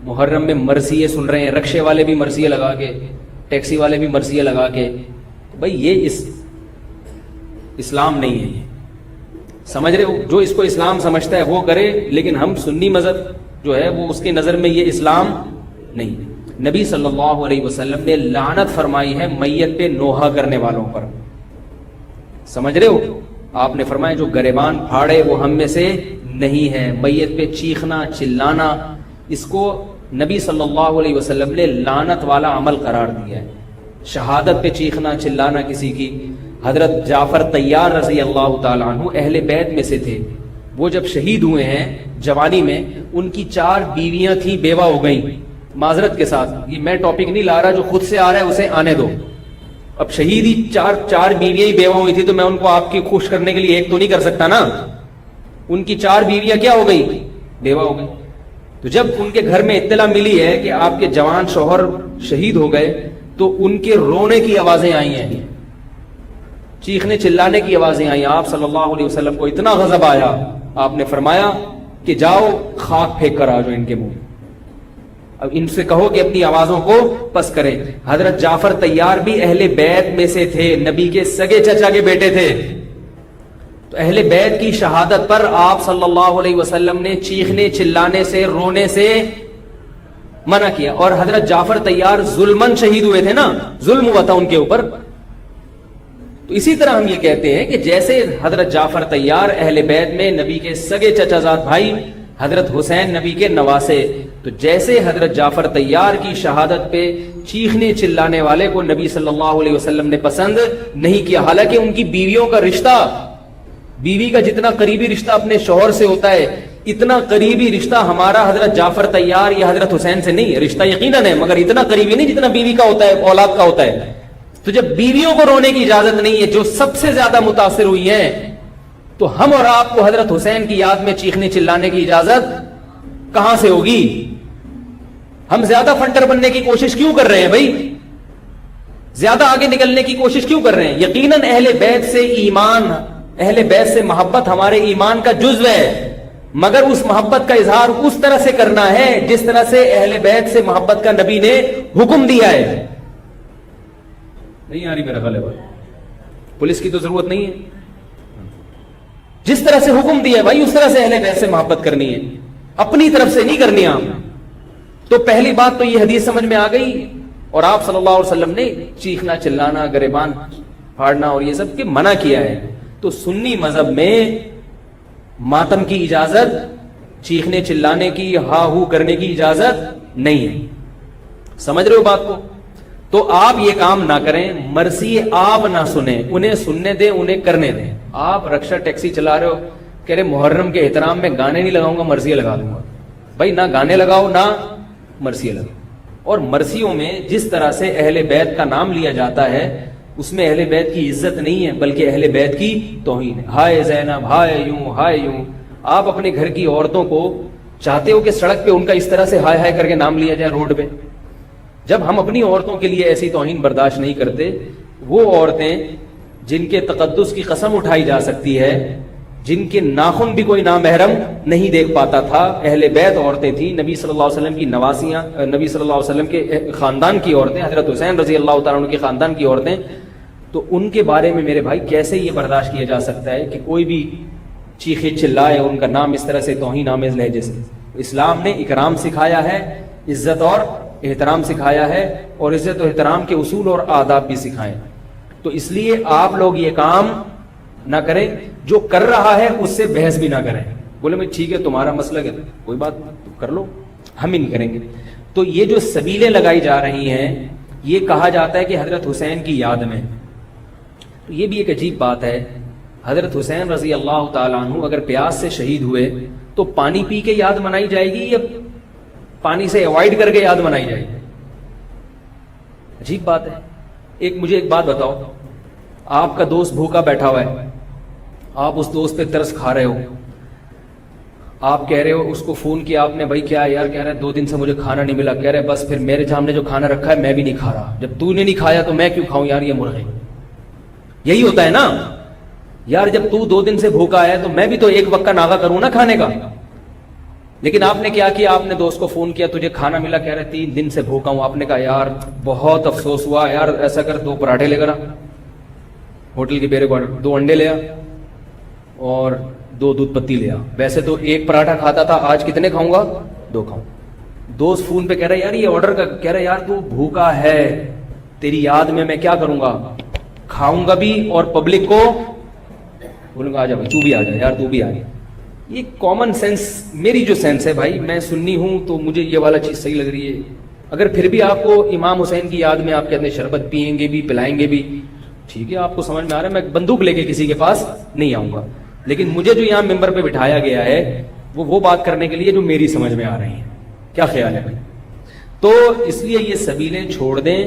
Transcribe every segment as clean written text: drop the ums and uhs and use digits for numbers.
محرم میں مرثیے سن رہے ہیں، رکشے والے بھی مرثیے لگا کے، ٹیکسی والے بھی مرثیے لگا کے. بھائی یہ اسلام نہیں ہے. یہ سمجھ رہے ہو؟ جو اس کو اسلام سمجھتا ہے وہ کرے، لیکن ہم سنی مذہب جو ہے وہ اس کی نظر میں یہ اسلام نہیں. نبی صلی اللہ علیہ وسلم نے لعنت فرمائی ہے میت پہ نوحہ کرنے والوں پر. سمجھ رہے ہو؟ آپ نے فرمایا جو گریبان پھاڑے وہ ہم میں سے نہیں ہے. میت پہ چیخنا چلانا اس کو نبی صلی اللہ علیہ وسلم نے لعنت والا عمل قرار دیا ہے. شہادت پہ چیخنا چلانا کسی کی. حضرت جعفر طیار رضی اللہ تعالیٰ عنہ اہل بیت میں سے تھے. وہ جب شہید ہوئے ہیں جوانی میں، ان کی 4 بیویاں تھیں، بیوہ ہو گئیں. معذرت کے ساتھ یہ میں ٹاپک نہیں لا رہا، جو خود سے آ رہا ہے اسے آنے دو. اب شہید ہی چار بیویاں ہی بیوہ ہوئی تھی تو میں ان کو آپ کی خوش کرنے کے لیے ایک تو نہیں کر سکتا نا. ان کی 4 بیویاں کیا ہو گئی؟ بیوہ ہو گئی. تو جب ان کے گھر میں اطلاع ملی ہے کہ آپ کے جوان شوہر شہید ہو گئے تو ان کے رونے کی آوازیں آئی ہیں، چیخنے چلانے کی آوازیں آئی. آپ صلی اللہ علیہ وسلم کو اتنا غضب آیا، آپ نے فرمایا کہ جاؤ خاک پھینک کر آ جاؤ ان کے منہ. اب ان سے کہو کہ اپنی آوازوں کو پس کریں. حضرت جعفر طیار بھی اہل بیت میں سے تھے، نبی کے سگے چچا کے بیٹے تھے. تو اہل بیت کی شہادت پر آپ صلی اللہ علیہ وسلم نے چیخنے چلانے سے، رونے سے منع کیا. اور حضرت جعفر طیار ظلمن شہید ہوئے تھے نا، ظلم ہوا تھا ان کے اوپر. تو اسی طرح ہم یہ کہتے ہیں کہ جیسے حضرت جعفر طیار اہل بیت میں نبی کے سگے چچا زاد بھائی، حضرت حسین نبی کے نواسے، تو جیسے حضرت جعفر طیار کی شہادت پہ چیخنے چلانے والے کو نبی صلی اللہ علیہ وسلم نے پسند نہیں کیا. حالانکہ ان کی بیویوں کا رشتہ، بیوی کا جتنا قریبی رشتہ اپنے شوہر سے ہوتا ہے، اتنا قریبی رشتہ ہمارا حضرت جعفر طیار یا حضرت حسین سے نہیں. رشتہ یقیناً ہے مگر اتنا قریبی نہیں جتنا بیوی کا ہوتا ہے، اولاد کا ہوتا ہے. تو جب بیویوں کو رونے کی اجازت نہیں ہے جو سب سے زیادہ متاثر ہوئی ہیں، تو ہم اور آپ کو حضرت حسین کی یاد میں چیخنے چلانے کی اجازت کہاں سے ہوگی؟ ہم زیادہ فنٹر بننے کی کوشش کیوں کر رہے ہیں بھائی؟ زیادہ آگے نکلنے کی کوشش کیوں کر رہے ہیں؟ یقیناً اہل بیت سے ایمان، اہل بیت سے محبت ہمارے ایمان کا جزو ہے، مگر اس محبت کا اظہار اس طرح سے کرنا ہے جس طرح سے اہل بیت سے محبت کا نبی نے حکم دیا ہے. نہیں آ رہی میرا غلط ہے؟ پولیس کی تو ضرورت نہیں ہے. جس طرح سے حکم دیا ہے بھائی اس طرح سے اہل بیت سے محبت کرنی ہے، اپنی طرف سے نہیں کرنی آپ. تو پہلی بات تو یہ حدیث سمجھ میں آ گئی. اور آپ صلی اللہ علیہ وسلم نے چیخنا چلانا، گریبان پھاڑنا اور یہ سب کے منع کیا ہے. تو سنی مذہب میں ماتم کی اجازت، چیخنے چلانے کی، ہا ہو کرنے کی اجازت نہیں ہے. سمجھ رہے ہو بات کو؟ تو آپ یہ کام نہ کریں. مرثی آپ نہ سنیں، انہیں سننے دیں، انہیں کرنے دیں. آپ رکشہ ٹیکسی چلا رہے ہو، کہہ رہے محرم کے احترام میں گانے نہیں لگاؤں گا، مرثیے لگا دوں گا. بھائی نہ گانے لگاؤ نہ مرثیے لگاؤ. اور مرثیوں میں جس طرح سے اہل بیت کا نام لیا جاتا ہے اس میں اہل بیت کی عزت نہیں ہے بلکہ اہل بیت کی توہین ہے. ہائے زینب، ہائے یوں، ہائے یوں. آپ اپنے گھر کی عورتوں کو چاہتے ہو کہ سڑک پہ ان کا اس طرح سے ہائے ہائے کر کے نام لیا جائے روڈ پہ؟ جب ہم اپنی عورتوں کے لیے ایسی توہین برداشت نہیں کرتے، وہ عورتیں جن کے تقدس کی قسم اٹھائی جا سکتی ہے، جن کے ناخن بھی کوئی نامحرم نہیں دیکھ پاتا تھا، اہل بیت عورتیں تھیں، نبی صلی اللہ علیہ وسلم کی نواسیاں، نبی صلی اللہ علیہ وسلم کے خاندان کی عورتیں، حضرت حسین رضی اللہ تعالیٰ عنہ کے خاندان کی عورتیں. تو ان کے بارے میں میرے بھائی کیسے یہ برداشت کیا جا سکتا ہے کہ کوئی بھی چیخے چلائے ان کا نام اس طرح سے توہین آمیز لہجے سے؟ اسلام نے اکرام سکھایا ہے، عزت اور احترام سکھایا ہے، اور عزت و احترام کے اصول اور آداب بھی سکھائے. تو اس لیے آپ لوگ یہ کام نہ کریں، جو کر رہا ہے اس سے بحث بھی نہ کریں. بولے میں ٹھیک ہے تمہارا مسئلہ ہے کوئی بات تم کر لو، ہم ہی نہیں کریں گے. تو یہ جو سبیلیں لگائی جا رہی ہیں، یہ کہا جاتا ہے کہ حضرت حسین کی یاد میں. تو یہ بھی ایک عجیب بات ہے. حضرت حسین رضی اللہ تعالیٰ عنہ اگر پیاس سے شہید ہوئے تو پانی پی کے یاد منائی جائے گی یا پانی سے اوائڈ کر کے یاد منائی جائے گی؟ عجیب بات ہے. مجھے ایک بات بتاؤ، آپ کا دوست بھوکا بیٹھا ہوا ہے، آپ اس دوست پہ ترس کھا رہے ہو، آپ کہہ رہے ہو، اس کو فون کیا آپ نے، بھائی کیا یار؟ کہہ رہے 2 دن سے مجھے کھانا نہیں ملا. کہہ رہے بس پھر میرے سامنے جو کھانا رکھا ہے میں بھی نہیں کھا رہا، جب تو نے نہیں کھایا تو میں کیوں کھاؤں یار یہ مرغے. یہی ہوتا ہے نا یار، جب تو 2 دن سے بھوکا ہے تو میں بھی تو ایک وقت کا ناغہ کروں نا کھانے کا. لیکن آپ نے کیا کیا, آپ نے دوست کو فون کیا, تجھے کھانا ملا, کہہ رہے 3 دن سے بھوکا ہوں. آپ نے کہا یار بہت افسوس ہوا یار, ایسا کر 2 پراٹھے لے کر آ, ہوٹل کے بیرے کو 2 انڈے لے آ اور 2 دودھ پتی لے آ. ویسے تو 1 پراٹھا کھاتا تھا, آج کتنے کھاؤں گا؟ 2 کھاؤں. دوست فون پہ کہہ رہا یار یہ آرڈر کا, کہہ رہا یار تو بھوکا ہے, تیری یاد میں کیا کروں گا, کھاؤں گا بھی اور پبلک کو بولوں گا آ جا بھائی, تو بھی آ جا یار, تو بھی آ جا. یہ کامن سینس, میری جو سینس ہے بھائی, میں سنی ہوں تو مجھے یہ والا چیز صحیح لگ رہی ہے. اگر پھر بھی آپ کو امام حسین کی یاد میں آپ کہتے ہیں شربت پیئیں گے بھی, پلائیں گے بھی, ٹھیک ہے, آپ کو سمجھ میں آ رہا ہے, میں بندوق لے کے کسی کے پاس نہیں آؤں گا. لیکن مجھے جو یہاں ممبر پہ بٹھایا گیا ہے وہ بات کرنے کے لیے جو میری سمجھ میں آ رہی ہیں. کیا خیال ہے بھائی؟ تو اس لیے یہ سبیلیں چھوڑ دیں.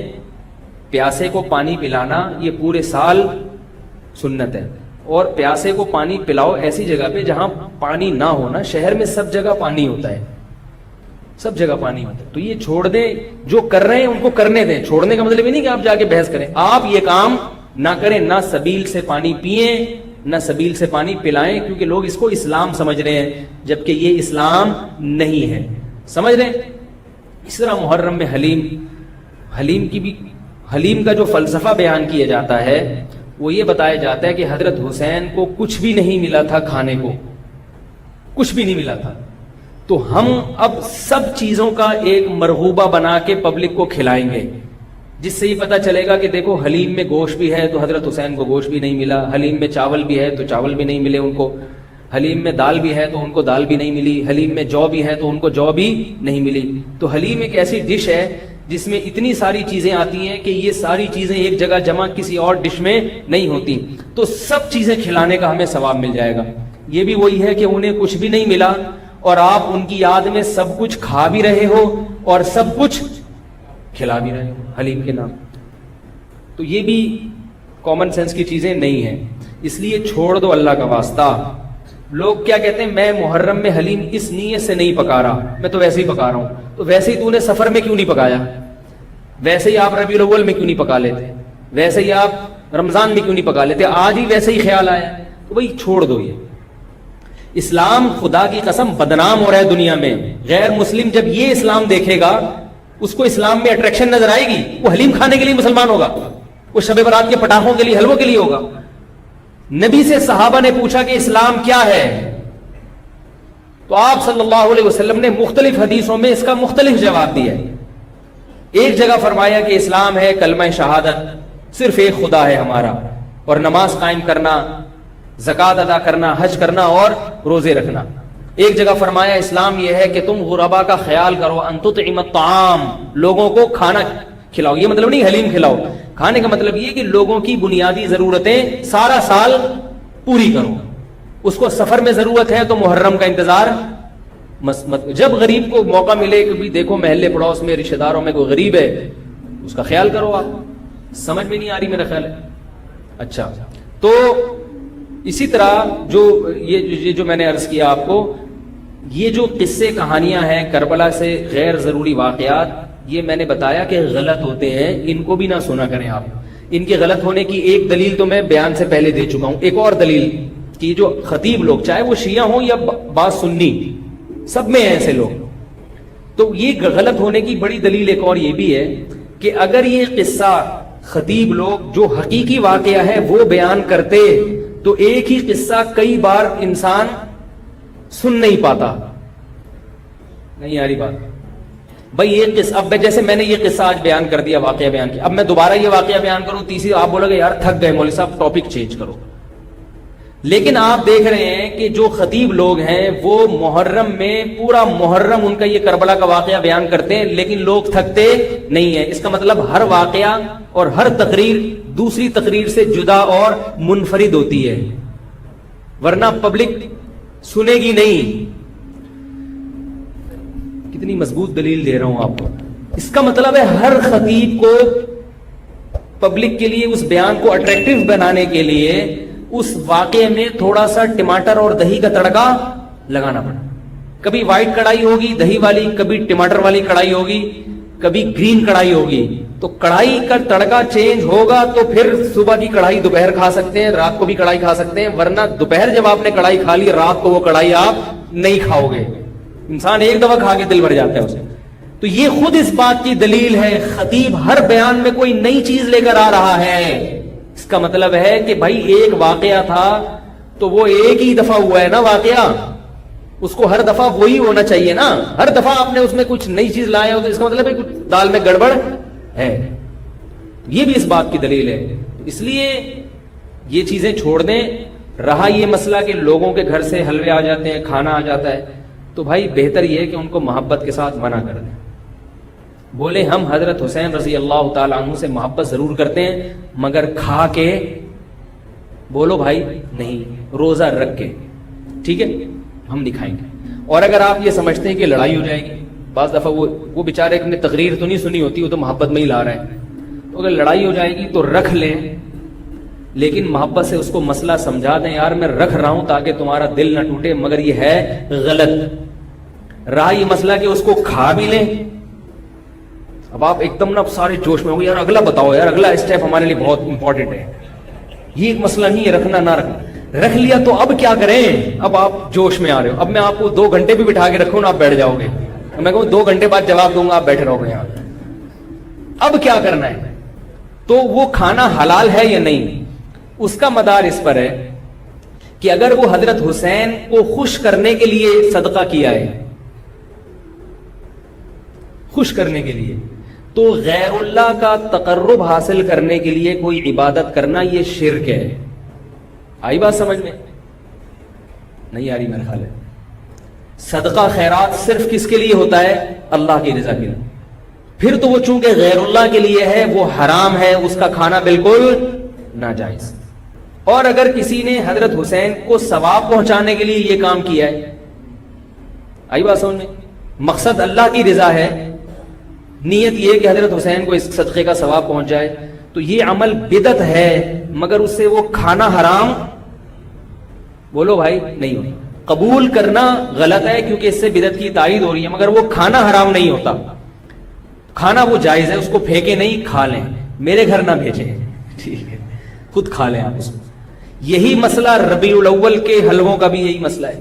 پیاسے کو پانی پلانا یہ پورے سال سنت ہے, اور پیاسے کو پانی پلاؤ ایسی جگہ پہ جہاں پانی نہ ہونا. شہر میں سب جگہ پانی ہوتا ہے, سب جگہ پانی ہوتا ہے. تو یہ چھوڑ دیں, جو کر رہے ہیں ان کو کرنے دیں. چھوڑنے کا مطلب یہ نہیں کہ آپ جا کے بحث کریں, آپ یہ کام نہ کریں, نہ سبیل سے پانی پئیں نہ سبیل سے پانی پلائیں, کیونکہ لوگ اس کو اسلام سمجھ رہے ہیں جبکہ یہ اسلام نہیں ہے. سمجھ رہے ہیں؟ اس طرح محرم میں حلیم کا جو فلسفہ بیان کیا جاتا ہے وہ یہ بتایا جاتا ہے کہ حضرت حسین کو کچھ بھی نہیں ملا تھا, کھانے کو کچھ بھی نہیں ملا تھا, تو ہم اب سب چیزوں کا ایک مرغوبہ بنا کے پبلک کو کھلائیں گے, جس سے یہ پتا چلے گا کہ دیکھو حلیم میں گوشت بھی ہے تو حضرت حسین کو گوشت بھی نہیں ملا, حلیم میں چاول بھی ہے تو چاول بھی نہیں ملے ان کو, حلیم میں دال بھی ہے تو ان کو دال بھی نہیں ملی, حلیم میں جو بھی ہے تو ان کو جو بھی نہیں ملی. تو حلیم ایک ایسی ڈش ہے جس میں اتنی ساری چیزیں آتی ہیں کہ یہ ساری چیزیں ایک جگہ جمع کسی اور ڈش میں نہیں ہوتی, تو سب چیزیں کھلانے کا ہمیں ثواب مل جائے گا. یہ بھی وہی ہے کہ انہیں کچھ بھی نہیں ملا اور آپ ان کی یاد میں سب کچھ کھا بھی رہے ہو اور سب کچھ کھلا بھی رہے ہو حلیم کے نام. تو یہ بھی کامن سینس کی چیزیں نہیں ہیں, اس لیے چھوڑ دو اللہ کا واسطہ. لوگ کیا کہتے ہیں, میں محرم میں حلیم اس نیت سے نہیں پکا رہا, میں تو ویسے ہی پکا رہا ہوں. تو ویسے ہی تو نے سفر میں کیوں نہیں پکایا, ویسے ہی آپ ربیع الاول میں کیوں نہیں پکا لیتے, ویسے ہی آپ رمضان میں کیوں نہیں پکا لیتے, آج ہی ویسے ہی خیال آیا, تو بھائی چھوڑ دو. یہ اسلام خدا کی قسم بدنام ہو رہا ہے دنیا میں. غیر مسلم جب یہ اسلام دیکھے گا اس کو اسلام میں اٹریکشن نظر آئے گی, وہ حلیم کھانے کے لیے مسلمان ہوگا, وہ شب برات کے پٹاخوں کے لیے, حلووں کے لیے ہوگا. نبی سے صحابہ نے پوچھا کہ اسلام کیا ہے, تو آپ صلی اللہ علیہ وسلم نے مختلف حدیثوں میں اس کا مختلف جواب دیا. ایک جگہ فرمایا کہ اسلام ہے کلمہ شہادت, صرف ایک خدا ہے ہمارا, اور نماز قائم کرنا, زکوٰۃ ادا کرنا, حج کرنا اور روزے رکھنا. ایک جگہ فرمایا اسلام یہ ہے کہ تم غربا کا خیال کرو, ان تطعم الطعام, لوگوں کو کھانا کھلاؤ. یہ مطلب نہیں حلیم کھلاؤ, کھانے کا مطلب یہ کہ لوگوں کی بنیادی ضرورتیں سارا سال پوری کرو. اس کو سفر میں ضرورت ہے تو محرم کا انتظار جب غریب کو موقع ملے کہ بھی دیکھو محلے پڑوس میں رشتہ داروں میں کوئی غریب ہے اس کا خیال کرو. آپ سمجھ میں نہیں آ رہی میرا خیال ہے. اچھا, تو اسی طرح جو میں نے عرض کیا آپ کو, یہ جو قصے کہانیاں ہیں کربلا سے غیر ضروری واقعات, یہ میں نے بتایا کہ غلط ہوتے ہیں, ان کو بھی نہ سنا کریں آپ. ان کے غلط ہونے کی ایک دلیل تو میں بیان سے پہلے دے چکا ہوں. ایک اور دلیل کہ جو خطیب لوگ, چاہے وہ شیعہ ہوں یا بعض سنی, سب میں ایسے لوگ, تو یہ غلط ہونے کی بڑی دلیل ایک اور یہ بھی ہے کہ اگر یہ قصہ خطیب لوگ جو حقیقی واقعہ ہے وہ بیان کرتے تو ایک ہی قصہ کئی بار انسان سن نہیں پاتا. نہیں آ رہی بات بھائی؟ یہ قصہ, اب جیسے میں نے یہ قصہ آج بیان کر دیا, واقعہ بیان کیا, اب میں دوبارہ یہ واقعہ بیان کروں, تیسری آپ بولو گے یار تھک گئے مولوی صاحب, ٹاپک چینج کرو. لیکن آپ دیکھ رہے ہیں کہ جو خطیب لوگ ہیں وہ محرم میں پورا محرم ان کا یہ کربلا کا واقعہ بیان کرتے ہیں, لیکن لوگ تھکتے نہیں ہیں. اس کا مطلب ہر واقعہ اور ہر تقریر دوسری تقریر سے جدا اور منفرد ہوتی ہے, ورنہ پبلک سنے گی نہیں. کتنی مضبوط دلیل دے رہا ہوں آپ کو. اس کا مطلب ہے ہر خطیب کو پبلک کے لیے اس بیان کو اٹریکٹیو بنانے کے لیے اس واقعے میں تھوڑا سا ٹماٹر اور دہی کا تڑکا لگانا پڑا. کبھی وائٹ کڑھائی ہوگی دہی والی, کبھی ٹماٹر والی کڑھائی ہوگی, کبھی گرین کڑھائی ہوگی. تو کڑھائی کا تڑکا چینج ہوگا تو پھر صبح کی کڑھائی دوپہر کھا سکتے ہیں, رات کو بھی کڑھائی کھا سکتے ہیں, ورنہ دوپہر جب آپ نے کڑھائی کھا لی رات کو وہ کڑھائی آپ نہیں کھاؤ گے. انسان ایک دفعہ کھا کے دل بھر جاتا ہے اسے. تو یہ خود اس بات کی دلیل ہے. خطیب ہر بیان میں کوئی نئی چیز لے کر آ رہا ہے. اس کا مطلب ہے کہ بھائی ایک واقعہ تھا تو وہ ایک ہی دفعہ ہوا ہے نا واقعہ, اس کو ہر دفعہ وہی ہونا چاہیے نا. ہر دفعہ آپ نے اس میں کچھ نئی چیز لایا ہو تو اس کا مطلب ہے کچھ دال میں گڑبڑ ہے. یہ بھی اس بات کی دلیل ہے. اس لیے یہ چیزیں چھوڑ دیں. رہا یہ مسئلہ کہ لوگوں کے گھر سے حلوے آ جاتے ہیں, کھانا آ جاتا ہے, تو بھائی بہتر یہ ہے کہ ان کو محبت کے ساتھ منع کر دیں. بولے ہم حضرت حسین رضی اللہ تعالیٰ عنہ سے محبت ضرور کرتے ہیں مگر کھا کے بولو بھائی نہیں, روزہ رکھ کے ٹھیک ہے ہم نہیں کھائیں گے. اور اگر آپ یہ سمجھتے ہیں کہ لڑائی ہو جائے گی, بعض دفعہ وہ بیچارے نے تقریر تو نہیں سنی ہوتی, وہ تو محبت میں ہی لا رہے ہیں, تو اگر لڑائی ہو جائے گی تو رکھ لیں, لیکن محبت سے اس کو مسئلہ سمجھا دیں, یار میں رکھ رہا ہوں تاکہ تمہارا دل نہ ٹوٹے مگر یہ ہے غلط. رہا یہ مسئلہ کہ اس کو کھا بھی لیں. اب آپ ایک دم نا سارے جوش میں ہو گے, یار اگلا بتاؤ, یار اگلا اسٹیپ ہمارے لیے بہت امپورٹنٹ ہے, یہ ایک مسئلہ نہیں ہے رکھنا نہ رکھنا. رکھ لیا تو اب کیا کریں؟ اب آپ جوش میں آ رہے ہو. اب میں آپ کو 2 گھنٹے بھی بٹھا کے رکھوں نا, آپ بیٹھ جاؤ گے. میں کہوں 2 گھنٹے بعد جواب دوں گا, آپ بیٹھے رہو گے یہاں. اب کیا کرنا ہے؟ تو وہ کھانا حلال ہے یا نہیں, اس کا مدار اس پر ہے کہ اگر وہ حضرت حسین کو خوش کرنے کے لیے صدقہ کیا ہے, خوش کرنے کے لیے, تو غیر اللہ کا تقرب حاصل کرنے کے لیے کوئی عبادت کرنا یہ شرک ہے. آئی بات سمجھ میں؟ نہیں آ رہی میرا خیال ہے. صدقہ خیرات صرف کس کے لیے ہوتا ہے؟ اللہ کی رضا کے لیے. پھر تو وہ چونکہ غیر اللہ کے لیے ہے وہ حرام ہے, اس کا کھانا بالکل ناجائز. اور اگر کسی نے حضرت حسین کو ثواب پہنچانے کے لیے یہ کام کیا ہے, آئی بات سمجھ میں, مقصد اللہ کی رضا ہے, نیت یہ کہ حضرت حسین کو اس صدقے کا ثواب پہنچ جائے, تو یہ عمل بدعت ہے مگر اس سے وہ کھانا حرام بولو بھائی نہیں ہوتا. قبول کرنا غلط ہے کیونکہ اس سے بدعت کی تائید ہو رہی ہے, مگر وہ کھانا حرام نہیں ہوتا. کھانا وہ جائز ہے, اس کو پھینکے نہیں, کھا لیں, میرے گھر نہ بھیجیں, ٹھیک ہے, خود کھا لیں آپ اس کو. یہی مسئلہ ربیع الاول کے حلووں کا بھی یہی مسئلہ ہے,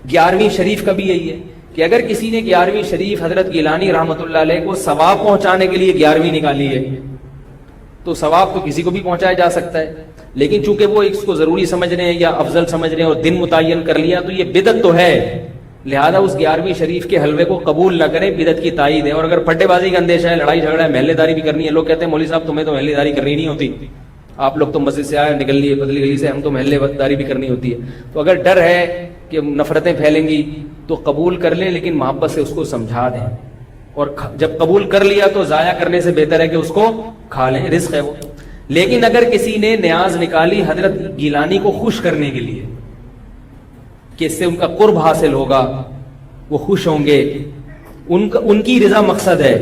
11ویں شریف کا بھی یہی ہے کہ اگر کسی نے 11ویں شریف حضرت گیلانی رحمۃ اللہ علیہ کو ثواب پہنچانے کے لیے 11ویں نکالی ہے, تو ثواب تو کسی کو بھی پہنچایا جا سکتا ہے, لیکن چونکہ وہ اس کو ضروری سمجھ رہے ہیں یا افضل سمجھ رہے ہیں اور دن متعین کر لیا تو یہ بدعت تو ہے, لہذا اس 11ویں شریف کے حلوے کو قبول نہ کریں, بدعت کی تائید ہے. اور اگر پھٹے بازی کا اندیشہ ہے, لڑائی جھگڑا ہے, محلے داری بھی کرنی ہے, لوگ کہتے ہیں مولوی صاحب تمہیں تو محلے داری کرنی نہیں ہوتی, آپ لوگ تو مسجد سے آئے نکل لیے بدلی گلی سے, ہم تو محلے داری بھی کرنی ہوتی ہے. تو اگر ڈر ہے کہ نفرتیں پھیلیں گی تو قبول کر لیں, لیکن محبت سے اس کو سمجھا دیں, اور جب قبول کر لیا تو ضائع کرنے سے بہتر ہے کہ اس کو کھا لیں, رزق ہے وہ. لیکن اگر کسی نے نیاز نکالی حضرت گیلانی کو خوش کرنے کے لیے کہ اس سے ان کا قرب حاصل ہوگا, وہ خوش ہوں گے, ان کی رضا مقصد ہے,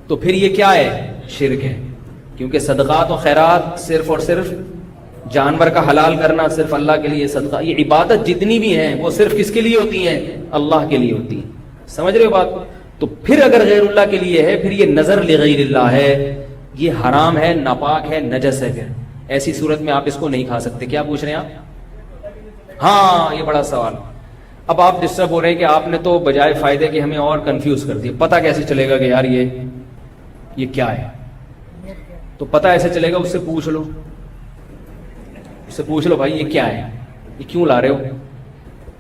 تو پھر یہ کیا ہے؟ شرک ہے. کیونکہ صدقات و خیرات صرف اور صرف جانور کا حلال کرنا صرف اللہ کے لیے, صدقہ یہ عبادت جتنی بھی ہیں وہ صرف کس کے لیے ہوتی ہیں؟ اللہ کے لیے ہوتی ہیں. سمجھ رہے ہو بات؟ تو پھر اگر غیر اللہ کے لیے ہے پھر یہ نظر لغیر اللہ ہے, یہ حرام ہے, ناپاک ہے, نجس ہے. پھر ایسی صورت میں آپ اس کو نہیں کھا سکتے. کیا پوچھ رہے ہیں آپ؟ ہاں یہ بڑا سوال. اب آپ ڈسٹرب ہو رہے ہیں کہ آپ نے تو بجائے فائدے کے ہمیں اور کنفیوز کر دیا. پتہ کیسے چلے گا کہ یار یہ کیا ہے؟ تو پتہ ایسے چلے گا, اس سے پوچھ لو, اس سے پوچھ لو بھائی یہ کیا ہے, یہ کیوں لا رہے ہو؟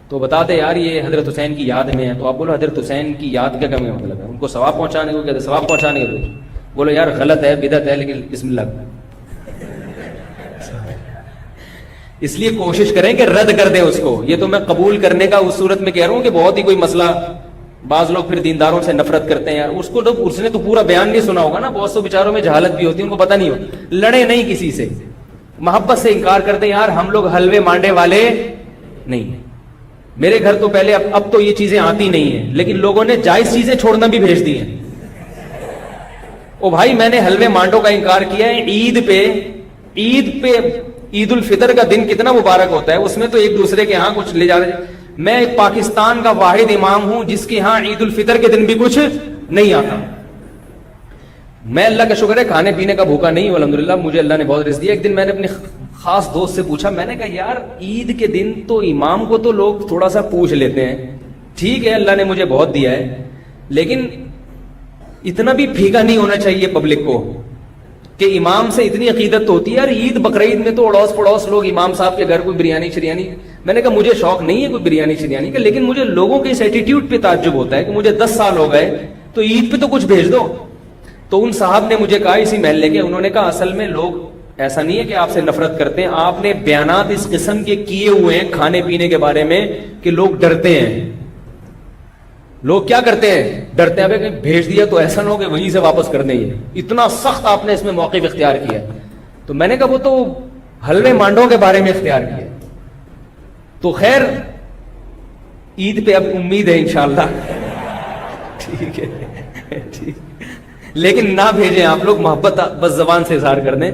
تو بتا دے یار یہ حضرت حسین کی یاد میں ہے. تو آپ بولو حضرت حسین کی یاد کیا کمی مطلب ہے؟ ان کو ثواب پہنچانے کو کہتے, ثواب پہنچانے کو بولو یار غلط ہے, بدعت ہے, لیکن بسم اللہ. اس لیے کوشش کریں کہ رد کر دیں اس کو. یہ تو میں قبول کرنے کا اس صورت میں کہہ رہا ہوں کہ بہت ہی کوئی مسئلہ, بعض لوگ پھر دینداروں سے نفرت کرتے ہیں یار, اس کو اس نے تو پورا بیان نہیں سنا ہوگا نا, بہت سے بیچاروں میں جہالت بھی ہوتی ہے, ان کو پتہ نہیں ہوتا. لڑے نہیں کسی سے, محبت سے انکار کرتے ہیں, یار ہم لوگ حلوے مانڈے والے نہیں ہیں, میرے گھر تو پہلے اب تو یہ چیزیں آتی نہیں ہیں, لیکن لوگوں نے جائز چیزیں چھوڑنا بھی بھیج دی ہیں. او بھائی میں نے حلوے مانڈوں کا انکار کیا ہے, عید پہ عید الفطر کا دن کتنا مبارک ہوتا ہے, اس میں تو ایک دوسرے کے ہاں کچھ لے جا رہے. میں پاکستان کا واحد امام ہوں جس کے ہاں عید الفطر کے دن بھی کچھ نہیں آتا. میں اللہ کا شکر ہے کھانے پینے کا بھوکا نہیں ہوں الحمدللہ, مجھے اللہ نے بہت رزق دیا. ایک دن میں نے اپنے خاص دوست سے پوچھا, میں نے کہا یار عید کے دن تو امام کو تو لوگ تھوڑا سا پوچھ لیتے ہیں, ٹھیک ہے اللہ نے مجھے بہت دیا ہے، لیکن اتنا بھی پھیکا نہیں ہونا چاہیے پبلک کو کہ امام سے اتنی عقیدت تو ہوتی ہے. یار عید بقرعید میں تو اڑوس پڑوس لوگ امام صاحب کے گھر کوئی بریانی شریانی. میں نے کہا مجھے شوق نہیں ہے کوئی بریانی شریانی کا، لیکن مجھے لوگوں کے اس ایٹیٹیوڈ پہ تعجب ہوتا ہے کہ مجھے 10 سال ہو گئے تو عید پہ تو کچھ بھیج دو. تو ان صاحب نے مجھے کہا اسی محلے کے، انہوں نے کہا اصل میں لوگ ایسا نہیں ہے کہ آپ سے نفرت کرتے ہیں، آپ نے بیانات اس قسم کے کیے ہوئے ہیں کھانے پینے کے بارے میں کہ لوگ ڈرتے ہیں. لوگ کیا کرتے ہیں؟ ڈرتے ہیں کہ بھیج دیا تو ایسا نہ ہو کہ وہیں سے واپس کر دیں. اتنا سخت آپ نے اس میں موقف اختیار کیا. تو میں نے کہا وہ تو حلوے مانڈوں کے بارے میں اختیار کیا. تو خیر عید پہ اب امید ہے انشاءاللہ. ٹھیک ہے ٹھیک، لیکن نہ بھیجیں آپ لوگ، محبت بس زبان سے اظہار کر دیں.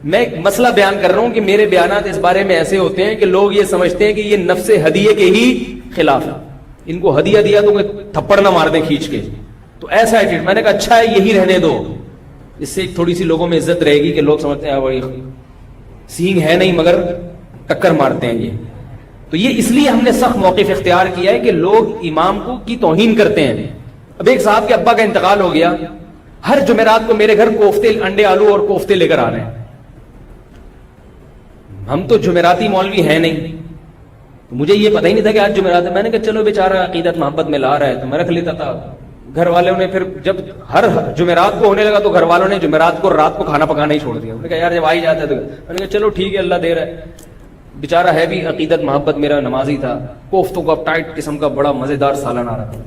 میں ایک مسئلہ بیان کر رہا ہوں کہ میرے بیانات اس بارے میں ایسے ہوتے ہیں کہ لوگ یہ سمجھتے ہیں کہ یہ نفس ہدیے کے ہی خلاف ہے. ان کو ہدیہ دیا تو تھپڑ نہ مار دیں کھینچ کے. تو ایسا ایٹیٹیوڈ، میں نے کہا اچھا ہے یہی رہنے دو، اس سے تھوڑی سی لوگوں میں عزت رہے گی کہ لوگ سمجھتے ہیں بڑی سینگ ہے نہیں مگر ٹکر مارتے ہیں یہ. تو یہ اس لیے ہم نے سخت موقف اختیار کیا ہے کہ لوگ امام کو کی توہین کرتے ہیں. اب ایک صاحب کے ابا کا انتقال ہو گیا، ہر جمعرات کو میرے گھر کوفتے، انڈے آلو اور کوفتے لے کر آ رہے ہیں. ہم تو جمعراتی مولوی ہیں نہیں، مجھے یہ پتہ ہی نہیں تھا کہ آج جمعرات ہے. میں نے کہا چلو بیچارہ عقیدت محبت میں لا رہا ہے تو میں رکھ لیتا تھا. گھر والوں نے پھر جب ہر جمعرات کو ہونے لگا تو گھر والوں نے جمعرات کو رات کو کھانا پکانا ہی چھوڑ دیا. انہوں نے کہا یار جب آ ہی جاتا ہے تو میں نے کہا چلو ٹھیک ہے اللہ دے رہا ہے. بیچارہ ہے بھی عقیدت محبت میرا نمازی تھا. کوفتوں کا ٹائٹ قسم کا بڑا مزیدار سالن آ رہا تھا.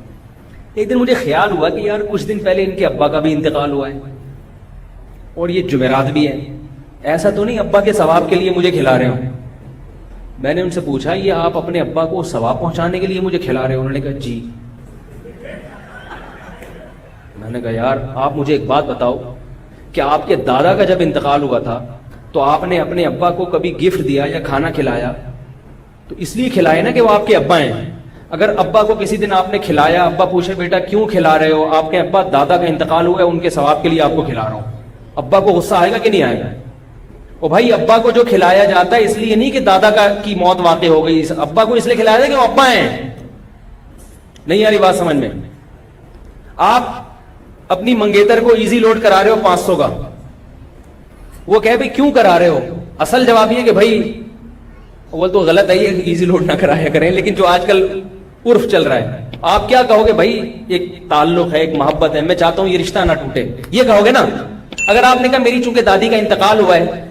ایک دن مجھے خیال ہوا کہ یار کچھ دن پہلے ان کے ابا کا بھی انتقال ہوا ہے اور یہ جمعرات بھی ہے، ایسا تو نہیں ابا کے ثواب کے لیے مجھے کھلا رہے ہوں. میں نے ان سے پوچھا یہ آپ اپنے ابا کو ثواب پہنچانے کے لیے مجھے کھلا رہے ہو؟ انہوں نے کہا جی. میں نے کہا یار آپ مجھے ایک بات بتاؤ کہ آپ کے دادا کا جب انتقال ہوا تھا تو آپ نے اپنے ابا کو کبھی گفٹ دیا یا کھانا کھلایا؟ تو اس لیے کھلائے نا کہ وہ آپ کے ابا ہیں. اگر ابا کو کسی دن آپ نے کھلایا، ابا پوچھے بیٹا کیوں کھلا رہے ہو؟ آپ کے ابا دادا کا انتقال ہوا ہے ان کے ثواب کے لیے آپ کو کھلا رہا ہوں، ابا کو غصہ آئے گا کہ نہیں آئے گا؟ اور بھائی ابا کو جو کھلایا جاتا ہے اس لیے نہیں کہ دادا کی موت واقع ہو گئی، ابا کو اس لیے کھلایا جاتا ہے کہ وہ ابا ہیں. نہیں آ رہی بات سمجھ میں؟ آپ اپنی منگیتر کو ایزی لوڈ کرا رہے ہو 500 کا، وہ کہے بھائی کیوں کرا رہے ہو؟ اصل جواب یہ کہ بھائی وہ تو غلط ہے یہ ایزی لوڈ نہ کرایا کریں، لیکن جو آج کل عرف چل رہا ہے آپ کیا کہو گے؟ بھائی ایک تعلق ہے، ایک محبت ہے، میں چاہتا ہوں یہ رشتہ نہ ٹوٹے، یہ کہو گے نا. اگر آپ نے کہا میری چونکہ دادی کا انتقال ہوا ہے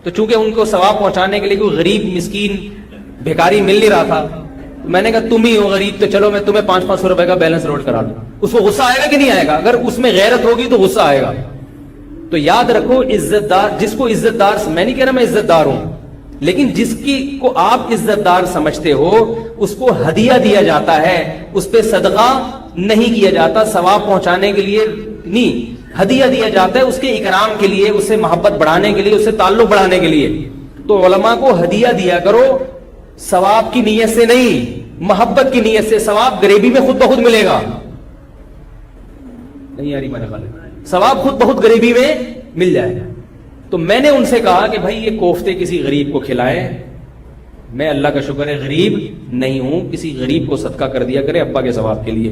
تو چونکہ ان کو ثواب پہنچانے کے لیے کوئی غریب مسکین بھیکاری مل نہیں رہا تھا، میں نے کہا تم ہی ہو غریب تو چلو میں تمہیں 500 روپے کا بیلنس لوڈ کرا دوں، اس کو غصہ آئے گا کہ نہیں آئے گا؟ اگر اس میں غیرت ہوگی تو غصہ آئے گا. تو یاد رکھو عزت دار، جس کو عزت دار، میں نہیں کہہ رہا میں عزت دار ہوں، لیکن جس کی کو آپ عزت دار سمجھتے ہو اس کو ہدیہ دیا جاتا ہے، اس پہ صدقہ نہیں کیا جاتا، ثواب پہنچانے کے لیے نہیں، ہدیہ دیا جاتا ہے اس کے اکرام کے لیے، اس سے محبت بڑھانے کے لیے، اس سے تعلق بڑھانے کے لیے. تو علماء کو ہدیہ دیا کرو ثواب کی نیت سے نہیں، محبت کی نیت سے. ثواب غریبی میں خود بخود ملے گا. نہیں یاری میں ثواب خود بہت غریبی میں مل جائے گا. تو میں نے ان سے کہا کہ بھائی یہ کوفتے کسی غریب کو کھلائے، میں اللہ کا شکر ہے غریب نہیں ہوں، کسی غریب کو صدقہ کر دیا کرے ابا کے ثواب کے لیے.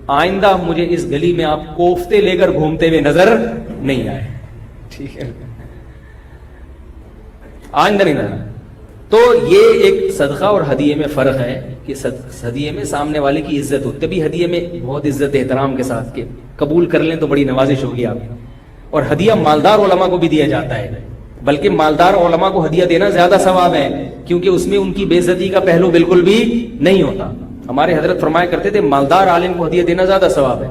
آئندہ مجھے اس گلی میں آپ کوفتے لے کر گھومتے ہوئے نظر نہیں آئے، ٹھیک ہے؟ آئندہ نہیں نظر. تو یہ ایک صدقہ اور ہدیے میں فرق ہے کہ ہدیے میں سامنے والے کی عزت ہوتی ہے، بھی ہدیے میں بہت عزت احترام کے ساتھ کہ قبول کر لیں تو بڑی نوازش ہوگی آپ. اور ہدیہ مالدار علماء کو بھی دیا جاتا ہے، بلکہ مالدار علماء کو ہدیہ دینا زیادہ ثواب ہے کیونکہ اس میں ان کی بے عزتی کا پہلو بالکل بھی نہیں ہوتا. ہمارے حضرت فرمایا کرتے تھے مالدار عالم کو ہدیہ دینا زیادہ ثواب ہے،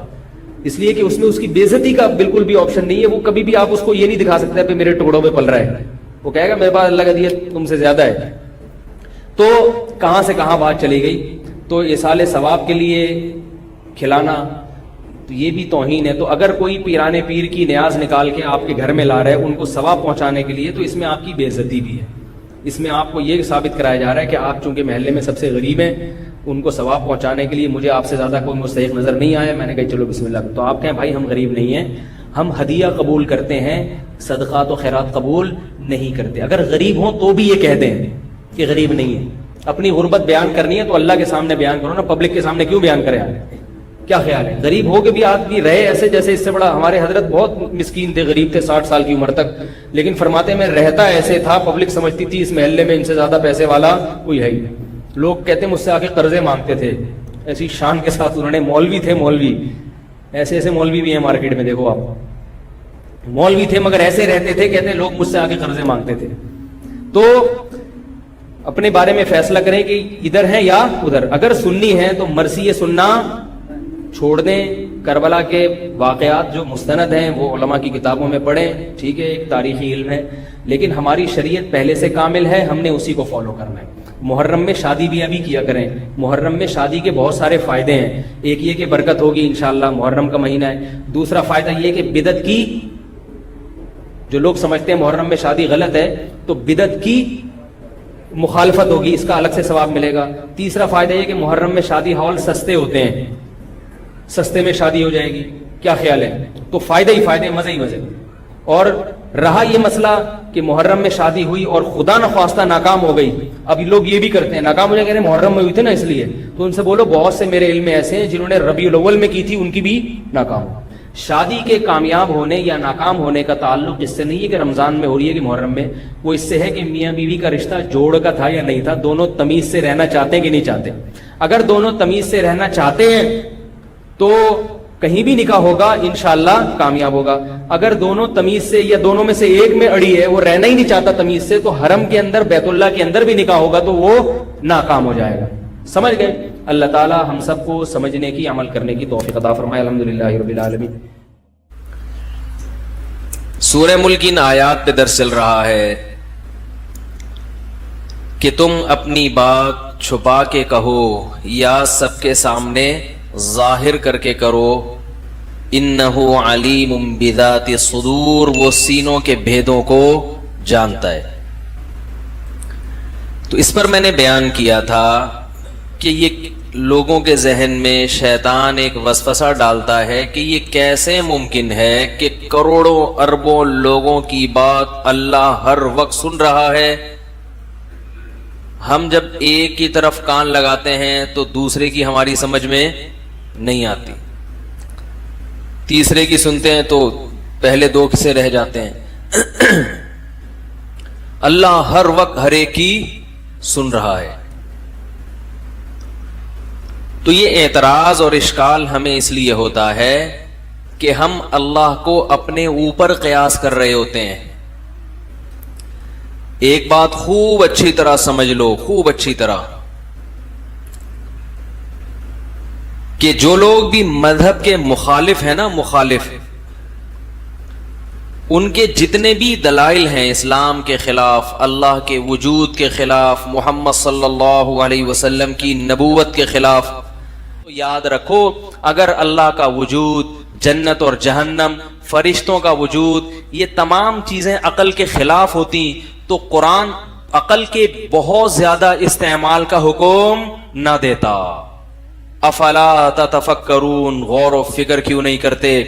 اس لیے کہ اس میں اس کی بے عزتی کا بالکل بھی آپشن نہیں ہے. وہ کبھی بھی آپ اس کو یہ نہیں دکھا سکتے کہ میرے ٹکڑوں پہ پل رہا ہے، وہ کہے گا میرے پاس اللہ کا ہدیہ تم سے زیادہ ہے. تو کہاں سے کہاں بات چلی گئی. تو ایصال ثواب کے لیے کھلانا تو یہ بھی توہین ہے. تو اگر کوئی پیرانے پیر کی نیاز نکال کے آپ کے گھر میں لا رہا ہے ان کو ثواب پہنچانے کے لیے، تو اس میں آپ کی بے عزتی بھی ہے. اس میں آپ کو یہ ثابت کرایا جا رہا ہے کہ آپ چونکہ محلے میں سب سے غریب ہیں، ان کو ثواب پہنچانے کے لیے مجھے آپ سے زیادہ کوئی مستحق نظر نہیں آیا. میں نے کہا چلو بسم اللہ. تو آپ کہیں بھائی ہم غریب نہیں ہیں، ہم ہدیہ قبول کرتے ہیں، صدقات و خیرات قبول نہیں کرتے. اگر غریب ہوں تو بھی یہ کہہ دیں کہ غریب نہیں ہے. اپنی غربت بیان کرنی ہے تو اللہ کے سامنے بیان کرو نا, پبلک کے سامنے کیوں بیان کرے آپ؟ کیا خیال ہے؟ غریب ہو کے بھی آدمی رہے ایسے جیسے اس سے بڑا, ہمارے حضرت بہت مسکین تھے, غریب تھے 60 سال کی عمر تک, لیکن فرماتے میں رہتا ایسے تھا, پبلک سمجھتی تھی اس محلے میں ان سے زیادہ پیسے والا کوئی ہے ہی نہیں. لوگ کہتے مجھ سے آ کے قرضے مانگتے تھے, ایسی شان کے ساتھ انہوں نے, مولوی تھے, مولوی ایسے ایسے مولوی بھی ہیں مارکیٹ میں, دیکھو آپ, مولوی تھے مگر ایسے رہتے تھے, کہتے لوگ مجھ سے آ کے قرضے مانگتے تھے. تو اپنے بارے میں فیصلہ کریں کہ ادھر ہیں یا ادھر. اگر سنی ہیں تو مرثی سننا چھوڑ دیں, کربلا کے واقعات جو مستند ہیں وہ علماء کی کتابوں میں پڑھیں, ٹھیک ہے, ایک تاریخی علم ہے, لیکن ہماری شریعت پہلے سے کامل ہے, ہم نے اسی کو فالو کرنا ہے. محرم میں شادی بھی ابھی کیا کریں, محرم میں شادی کے بہت سارے فائدے ہیں. ایک یہ کہ برکت ہوگی انشاءاللہ, محرم کا مہینہ ہے. دوسرا فائدہ یہ کہ بدعت کی, جو لوگ سمجھتے ہیں محرم میں شادی غلط ہے تو بدعت کی مخالفت ہوگی, اس کا الگ سے ثواب ملے گا. تیسرا فائدہ یہ کہ محرم میں شادی ہال سستے ہوتے ہیں, سستے میں شادی ہو جائے گی. کیا خیال ہے؟ تو فائدے ہی فائدے, مزے ہی مزے. اور رہا یہ مسئلہ کہ محرم میں شادی ہوئی اور خدا نخواستہ ناکام ہو گئی, ابھی لوگ یہ بھی کرتے ہیں, ناکام ہو جائے, کہہ رہے محرم میں ہوئی تھی نا اس لیے, تو ان سے بولو بہت سے میرے علم میں ایسے ہیں جنہوں نے ربیع الاول میں کی تھی, ان کی بھی ناکام ہو. شادی کے کامیاب ہونے یا ناکام ہونے کا تعلق اس سے نہیں ہے کہ رمضان میں ہو رہی ہے کہ محرم میں, وہ اس سے ہے کہ میاں بیوی کا رشتہ جوڑ کا تھا یا نہیں تھا, دونوں تمیز سے رہنا چاہتے ہیں کہ نہیں چاہتے. اگر دونوں تمیز سے رہنا چاہتے ہیں تو کہیں بھی نکاح ہوگا انشاءاللہ کامیاب ہوگا. اگر دونوں تمیز سے یا دونوں میں سے ایک میں اڑی ہے, وہ رہنا ہی نہیں چاہتا تمیز سے, تو حرم کے اندر بیت اللہ کے اندر بھی نکاح ہوگا تو وہ ناکام ہو جائے گا. سمجھ گئے؟ اللہ تعالی ہم سب کو سمجھنے کی, عمل کرنے کی توفیق عطا فرمائے. الحمدللہ رب العالمین. سورہ ملک ان آیات پہ درس چل رہا ہے کہ تم اپنی بات چھپا کے کہو یا سب کے سامنے ظاہر کر کے کرو. انہو علیم بذات الصدور, وہ سینوں کے بھیدوں کو جانتا ہے. تو اس پر میں نے بیان کیا تھا کہ یہ لوگوں کے ذہن میں شیطان ایک وسوسہ ڈالتا ہے کہ یہ کیسے ممکن ہے کہ کروڑوں اربوں لوگوں کی بات اللہ ہر وقت سن رہا ہے, ہم جب ایک کی طرف کان لگاتے ہیں تو دوسرے کی ہماری سمجھ میں نہیں آتی, تیسرے کی سنتے ہیں تو پہلے دو سے رہ جاتے ہیں. اللہ ہر وقت ہر ایک کی سن رہا ہے. تو یہ اعتراض اور اشکال ہمیں اس لیے ہوتا ہے کہ ہم اللہ کو اپنے اوپر قیاس کر رہے ہوتے ہیں. ایک بات خوب اچھی طرح سمجھ لو, خوب اچھی طرح, کہ جو لوگ بھی مذہب کے مخالف ہیں نا, مخالف, ان کے جتنے بھی دلائل ہیں اسلام کے خلاف, اللہ کے وجود کے خلاف, محمد صلی اللہ علیہ وسلم کی نبوت کے خلاف, یاد رکھو اگر اللہ کا وجود, جنت اور جہنم, فرشتوں کا وجود, یہ تمام چیزیں عقل کے خلاف ہوتی تو قرآن عقل کے بہت زیادہ استعمال کا حکم نہ دیتا. افلا تتفکرون, غور و فکر کیوں نہیں کرتے؟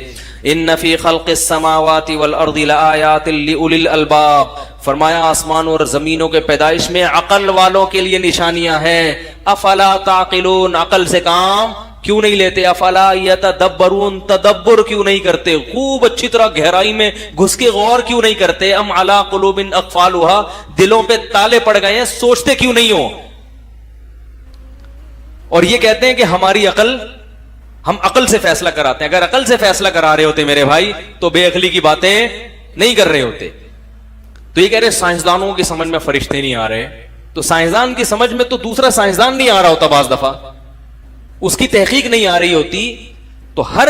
ان فی خلق السماوات والارض لآیات لأولی الالباب, فرمایا آسمان اور زمینوں کے پیدائش میں عقل والوں کے لیے نشانیاں ہیں. افلا تعقلون, عقل سے کام کیوں نہیں لیتے؟ افلا یتدبرون, تدبر کیوں نہیں کرتے؟ خوب اچھی طرح گہرائی میں گھس کے غور کیوں نہیں کرتے؟ ام علی قلوب اقفالها, دلوں پہ تالے پڑ گئے ہیں, سوچتے کیوں نہیں ہو؟ اور یہ کہتے ہیں کہ ہماری عقل, ہم عقل سے فیصلہ کراتے ہیں. اگر عقل سے فیصلہ کرا رہے ہوتے میرے بھائی تو بے عقلی کی باتیں نہیں کر رہے ہوتے. تو یہ کہہ رہے سائنسدانوں کی سمجھ میں فرشتے نہیں آ رہے, تو سائنسدان کی سمجھ میں تو دوسرا سائنسدان نہیں آ رہا ہوتا, بعض دفعہ اس کی تحقیق نہیں آ رہی ہوتی. تو ہر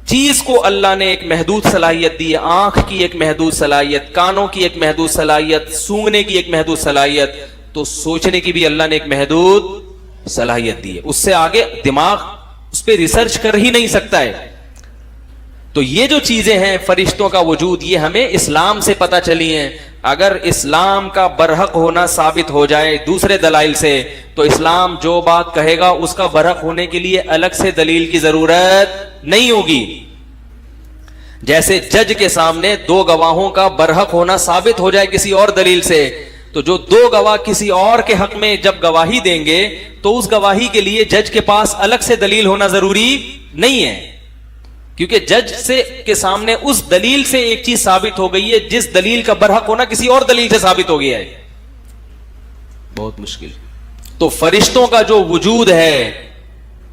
چیز کو اللہ نے ایک محدود صلاحیت دی ہے. آنکھ کی ایک محدود صلاحیت, کانوں کی ایک محدود صلاحیت, سونگنے کی ایک محدود صلاحیت, تو سوچنے کی بھی اللہ نے ایک محدود صلاحیت دی ہے. اس سے آگے دماغ اس پہ ریسرچ کر ہی نہیں سکتا ہے. تو یہ جو چیزیں ہیں فرشتوں کا وجود, یہ ہمیں اسلام سے پتہ چلی ہیں. اگر اسلام کا برحق ہونا ثابت ہو جائے دوسرے دلائل سے, تو اسلام جو بات کہے گا اس کا برحق ہونے کے لیے الگ سے دلیل کی ضرورت نہیں ہوگی. جیسے جج کے سامنے دو گواہوں کا برحق ہونا ثابت ہو جائے کسی اور دلیل سے, تو جو دو گواہ کسی اور کے حق میں جب گواہی دیں گے تو اس گواہی کے لیے جج کے پاس الگ سے دلیل ہونا ضروری نہیں ہے، کیونکہ جج کے سامنے اس دلیل سے ایک چیز ثابت ہو گئی ہے جس دلیل کا برحق ہونا کسی اور دلیل سے ثابت ہو گیا ہے. بہت مشکل. تو فرشتوں کا جو وجود ہے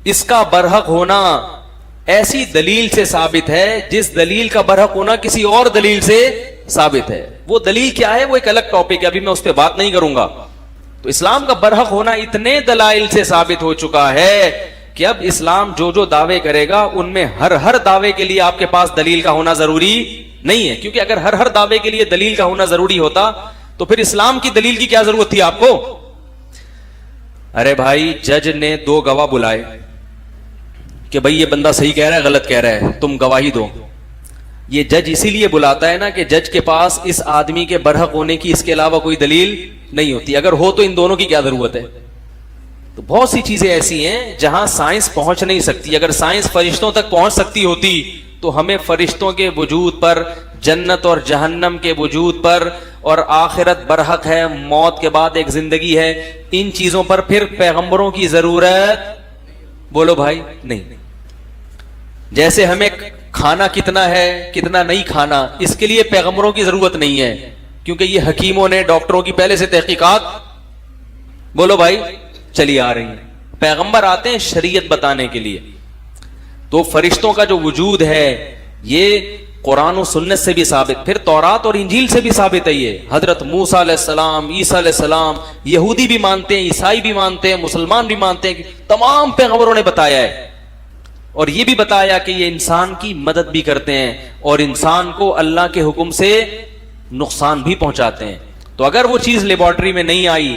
اس کا برحق ہونا ایسی دلیل سے ثابت ہے جس دلیل کا برحق ہونا کسی اور دلیل سے ثابت ہے. وہ دلیل کیا ہے وہ ایک الگ ٹاپک ہے، ابھی میں اس پہ بات نہیں کروں گا. تو اسلام کا برحق ہونا اتنے دلائل سے ثابت ہو چکا ہے کہ اب اسلام جو جو دعوے کرے گا ان میں ہر دعوے کے لیے آپ کے پاس دلیل کا ہونا ضروری نہیں ہے، کیونکہ اگر ہر دعوے کے لیے دلیل کا ہونا ضروری ہوتا تو پھر اسلام کی دلیل کی کیا ضرورت تھی آپ کو. ارے بھائی جج نے دو گواہ بلائے کہ بھائی یہ بندہ صحیح کہہ رہا ہے غلط کہہ رہا ہے، تم گواہی دو. یہ جج اسی لیے بلاتا ہے نا کہ جج کے پاس اس آدمی کے برحق ہونے کی اس کے علاوہ کوئی دلیل نہیں ہوتی. اگر ہو تو ان دونوں کی کیا ضرورت ہے. تو بہت سی چیزیں ایسی ہیں جہاں سائنس پہنچ نہیں سکتی. اگر سائنس فرشتوں تک پہنچ سکتی ہوتی تو ہمیں فرشتوں کے وجود پر، جنت اور جہنم کے وجود پر، اور آخرت برحق ہے، موت کے بعد ایک زندگی ہے، ان چیزوں پر پھر پیغمبروں کی ضرورت بولو بھائی نہیں. جیسے ہمیں کھانا کتنا ہے کتنا نہیں کھانا اس کے لیے پیغمبروں کی ضرورت نہیں ہے، کیونکہ یہ حکیموں نے، ڈاکٹروں کی پہلے سے تحقیقات بولو بھائی چلی آ رہی ہیں. پیغمبر آتے ہیں شریعت بتانے کے لیے. تو فرشتوں کا جو وجود ہے یہ قرآن و سنت سے بھی ثابت، پھر تورات اور انجیل سے بھی ثابت ہے. یہ حضرت موسیٰ علیہ السلام، عیسیٰ علیہ السلام، یہودی بھی مانتے ہیں، عیسائی بھی مانتے ہیں، مسلمان بھی مانتے ہیں کہ تمام پیغمبروں نے بتایا ہے. اور یہ بھی بتایا کہ یہ انسان کی مدد بھی کرتے ہیں اور انسان کو اللہ کے حکم سے نقصان بھی پہنچاتے ہیں. تو اگر وہ چیز لیبارٹری میں نہیں آئی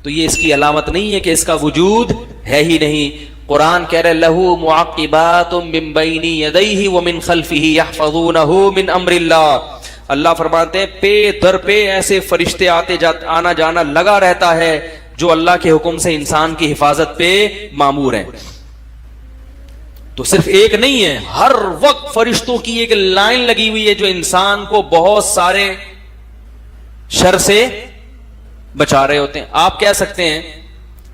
تو یہ اس کی علامت نہیں ہے کہ اس کا وجود ہے ہی نہیں. قرآن کہہ رہے لہو معقبات من بین یدیہ ومن خلفہ یحفظونہ من امر اللہ. اللہ فرماتے ہیں پے در پہ ایسے فرشتے آنا جانا لگا رہتا ہے جو اللہ کے حکم سے انسان کی حفاظت پہ مامور ہیں. تو صرف ایک نہیں ہے، ہر وقت فرشتوں کی ایک لائن لگی ہوئی ہے جو انسان کو بہت سارے شر سے بچا رہے ہوتے ہیں. آپ کہہ سکتے ہیں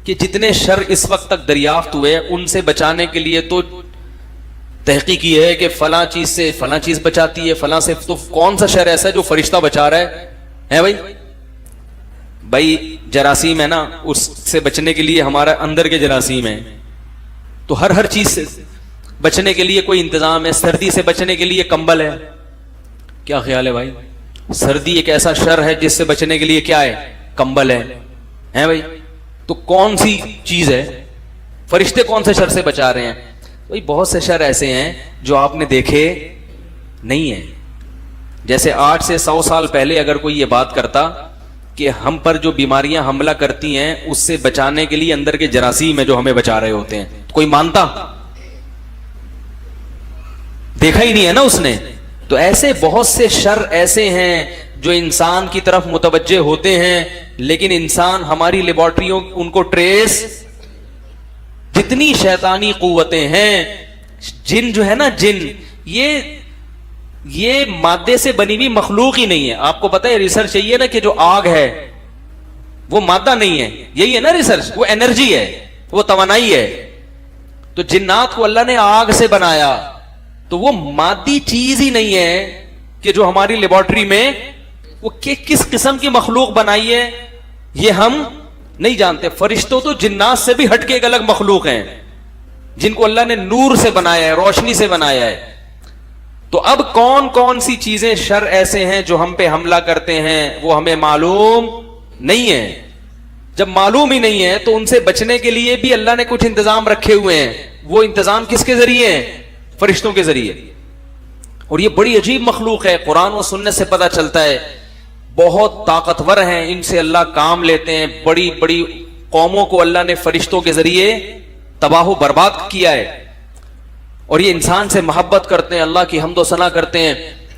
کہ جتنے شر اس وقت تک دریافت ہوئے ان سے بچانے کے لیے تو تحقیق یہ ہے کہ فلاں چیز سے فلاں چیز بچاتی ہے، فلاں سے. تو کون سا شر ایسا ہے جو فرشتہ بچا رہا ہے بھائی جراثیم ہے نا، اس سے بچنے کے لیے ہمارا اندر کے جراثیم ہیں. تو ہر چیز سے بچنے کے لیے کوئی انتظام ہے. سردی سے بچنے کے لیے کمبل ہے. کیا خیال ہے بھائی؟ سردی ایک ایسا شر ہے جس سے بچنے کے لیے کیا ہے؟ کمبل ہے بھائی. تو کون سی چیز ہے؟ فرشتے کون سے شر سے بچا رہے ہیں؟ بھائی بہت سے شر ایسے ہیں جو آپ نے دیکھے نہیں ہیں. جیسے 8 سے 100 سال پہلے اگر کوئی یہ بات کرتا کہ ہم پر جو بیماریاں حملہ کرتی ہیں اس سے بچانے کے لیے اندر کے جراثیم ہیں جو ہمیں بچا رہے ہوتے ہیں، کوئی مانتا؟ دیکھا ہی نہیں ہے نا اس نے. تو ایسے بہت سے شر ایسے ہیں جو انسان کی طرف متوجہ ہوتے ہیں، لیکن انسان ہماری لیبارٹریوں ان کو ٹریس، جتنی شیطانی قوتیں ہیں، جن جو ہے نا جن، یہ مادے سے بنی ہوئی مخلوق ہی نہیں ہے. آپ کو پتہ ہے ریسرچ یہی ہے نا کہ جو آگ ہے وہ مادہ نہیں ہے، یہی ہے نا ریسرچ، وہ انرجی ہے، وہ توانائی ہے. تو جنات کو اللہ نے آگ سے بنایا تو وہ مادی چیز ہی نہیں ہے کہ جو ہماری لیبارٹری میں وہ کس قسم کی مخلوق بنائی ہے یہ ہم نہیں جانتے. فرشتوں تو جنات سے بھی ہٹ کے ایک الگ مخلوق ہیں جن کو اللہ نے نور سے بنایا ہے، روشنی سے بنایا ہے. تو اب کون سی چیزیں شر ایسے ہیں جو ہم پہ حملہ کرتے ہیں وہ ہمیں معلوم نہیں ہے. جب معلوم ہی نہیں ہے تو ان سے بچنے کے لیے بھی اللہ نے کچھ انتظام رکھے ہوئے ہیں. وہ انتظام کس کے ذریعے ہیں؟ فرشتوں کے ذریعے. اور یہ بڑی عجیب مخلوق ہے، قرآن و سنت سے پتہ چلتا ہے. بہت طاقتور ہیں، ان سے اللہ کام لیتے ہیں. بڑی بڑی قوموں کو اللہ نے فرشتوں کے ذریعے تباہ و برباد کیا ہے. اور یہ انسان سے محبت کرتے ہیں، اللہ کی حمد و ثنا کرتے ہیں.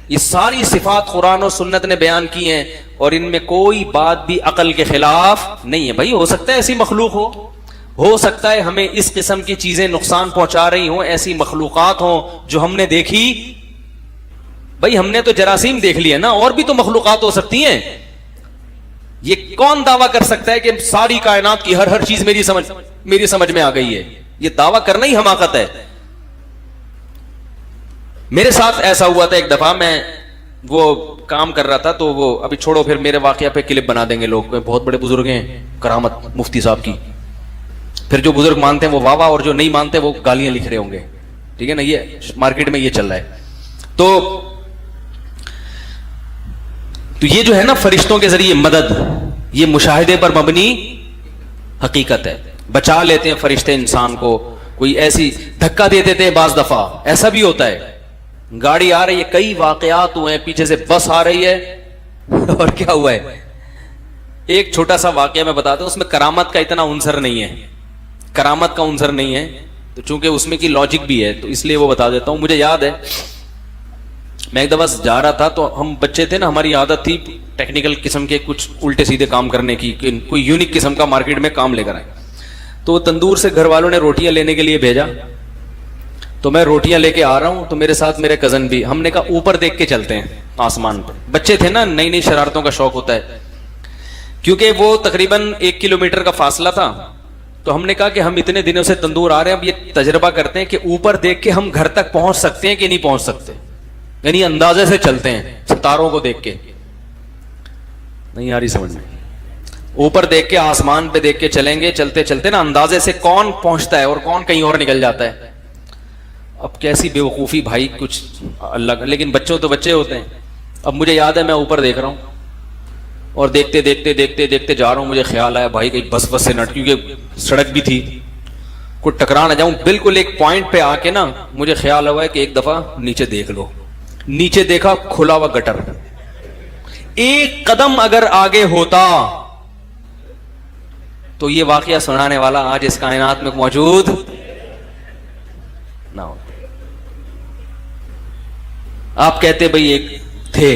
یہ ساری صفات قرآن و سنت نے بیان کی ہیں اور ان میں کوئی بات بھی عقل کے خلاف نہیں ہے. بھائی ہو سکتا ہے ایسی مخلوق ہو سکتا ہے ہمیں اس قسم کی چیزیں نقصان پہنچا رہی ہوں، ایسی مخلوقات ہوں جو ہم نے دیکھی. بھائی ہم نے تو جراثیم دیکھ لیا نا، اور بھی تو مخلوقات ہو سکتی ہیں. یہ کون دعویٰ کر سکتا ہے کہ ساری کائنات کی ہر چیز میری سمجھ میں آ گئی ہے؟ یہ دعویٰ کرنا ہی حماقت ہے. میرے ساتھ ایسا ہوا تھا ایک دفعہ, میں وہ کام کر رہا تھا, تو وہ ابھی چھوڑو, پھر میرے واقعہ پہ کلپ بنا دیں گے لوگ, بہت بڑے بزرگ ہیں, کرامت مفتی صاحب کی, پھر جو بزرگ مانتے ہیں وہ واہ واہ, اور جو نہیں مانتے وہ گالیاں لکھ رہے ہوں گے, ٹھیک ہے نا, یہ مارکیٹ میں یہ چل رہا ہے. تو یہ جو ہے نا فرشتوں کے ذریعے مدد, یہ مشاہدے پر مبنی حقیقت ہے. بچا لیتے ہیں فرشتے انسان کو, کوئی ایسی دھکا دے دیتے ہیں, بعض دفعہ ایسا بھی ہوتا ہے, گاڑی آ رہی ہے, کئی واقعات ہوئے ہیں, پیچھے سے بس آ رہی ہے, اور کیا ہوا ہے, ایک چھوٹا سا واقعہ میں بتاتا ہوں, اس میں کرامت کا اتنا عنصر نہیں ہے, کرامت کا عنصر نہیں ہے, تو چونکہ اس میں کی لاجک بھی ہے تو اس لیے وہ بتا دیتا ہوں. مجھے یاد ہے میں ایک دفعہ جا رہا تھا, تو ہم بچے تھے نا, ہماری عادت تھی ٹیکنیکل قسم کے کچھ الٹے سیدھے کام کرنے کی, کوئی یونیک قسم کا مارکیٹ میں کام لے کر آئے. تو وہ تندور سے گھر والوں نے روٹیاں لینے کے لیے بھیجا, تو میں روٹیاں لے کے آ رہا ہوں, تو میرے ساتھ میرے کزن بھی, ہم نے کہا اوپر دیکھ کے چلتے ہیں آسمان پر. بچے تھے نا, نئی نئی شرارتوں کا شوق ہوتا ہے, کیونکہ وہ تقریباً 1 کلومیٹر کا فاصلہ تھا. تو ہم نے کہا کہ ہم اتنے دنوں سے تندور آ رہے ہیں, اب یہ تجربہ کرتے ہیں کہ اوپر دیکھ کے ہم گھر تک پہنچ سکتے ہیں کہ نہیں پہنچ سکتے, یعنی اندازے سے چلتے ہیں ستاروں کو دیکھ کے. نہیں آ رہی سمجھ میں؟ اوپر دیکھ کے, آسمان پہ دیکھ کے چلیں گے, چلتے چلتے نا اندازے سے کون پہنچتا ہے اور کون کہیں اور نکل جاتا ہے. اب کیسی بے وقوفی بھائی, کچھ اللہ کا, لیکن بچوں تو بچے ہوتے ہیں. اب مجھے یاد ہے میں اوپر دیکھ رہا ہوں, اور دیکھتے دیکھتے دیکھتے دیکھتے جا رہا ہوں, مجھے خیال آیا بھائی کہیں بس سے نٹ, کیونکہ سڑک بھی تھی, کوئی ٹکرا نہ جاؤں. بالکل ایک پوائنٹ پہ آ کے نا مجھے خیال ہوا ہے کہ ایک دفعہ نیچے دیکھ لو. نیچے دیکھا, کھلا ہوا گٹر, ایک قدم اگر آگے ہوتا تو یہ واقعہ سنانے والا آج اس کائنات میں موجود نہ ہوتا. آپ کہتے بھئی ایک تھے,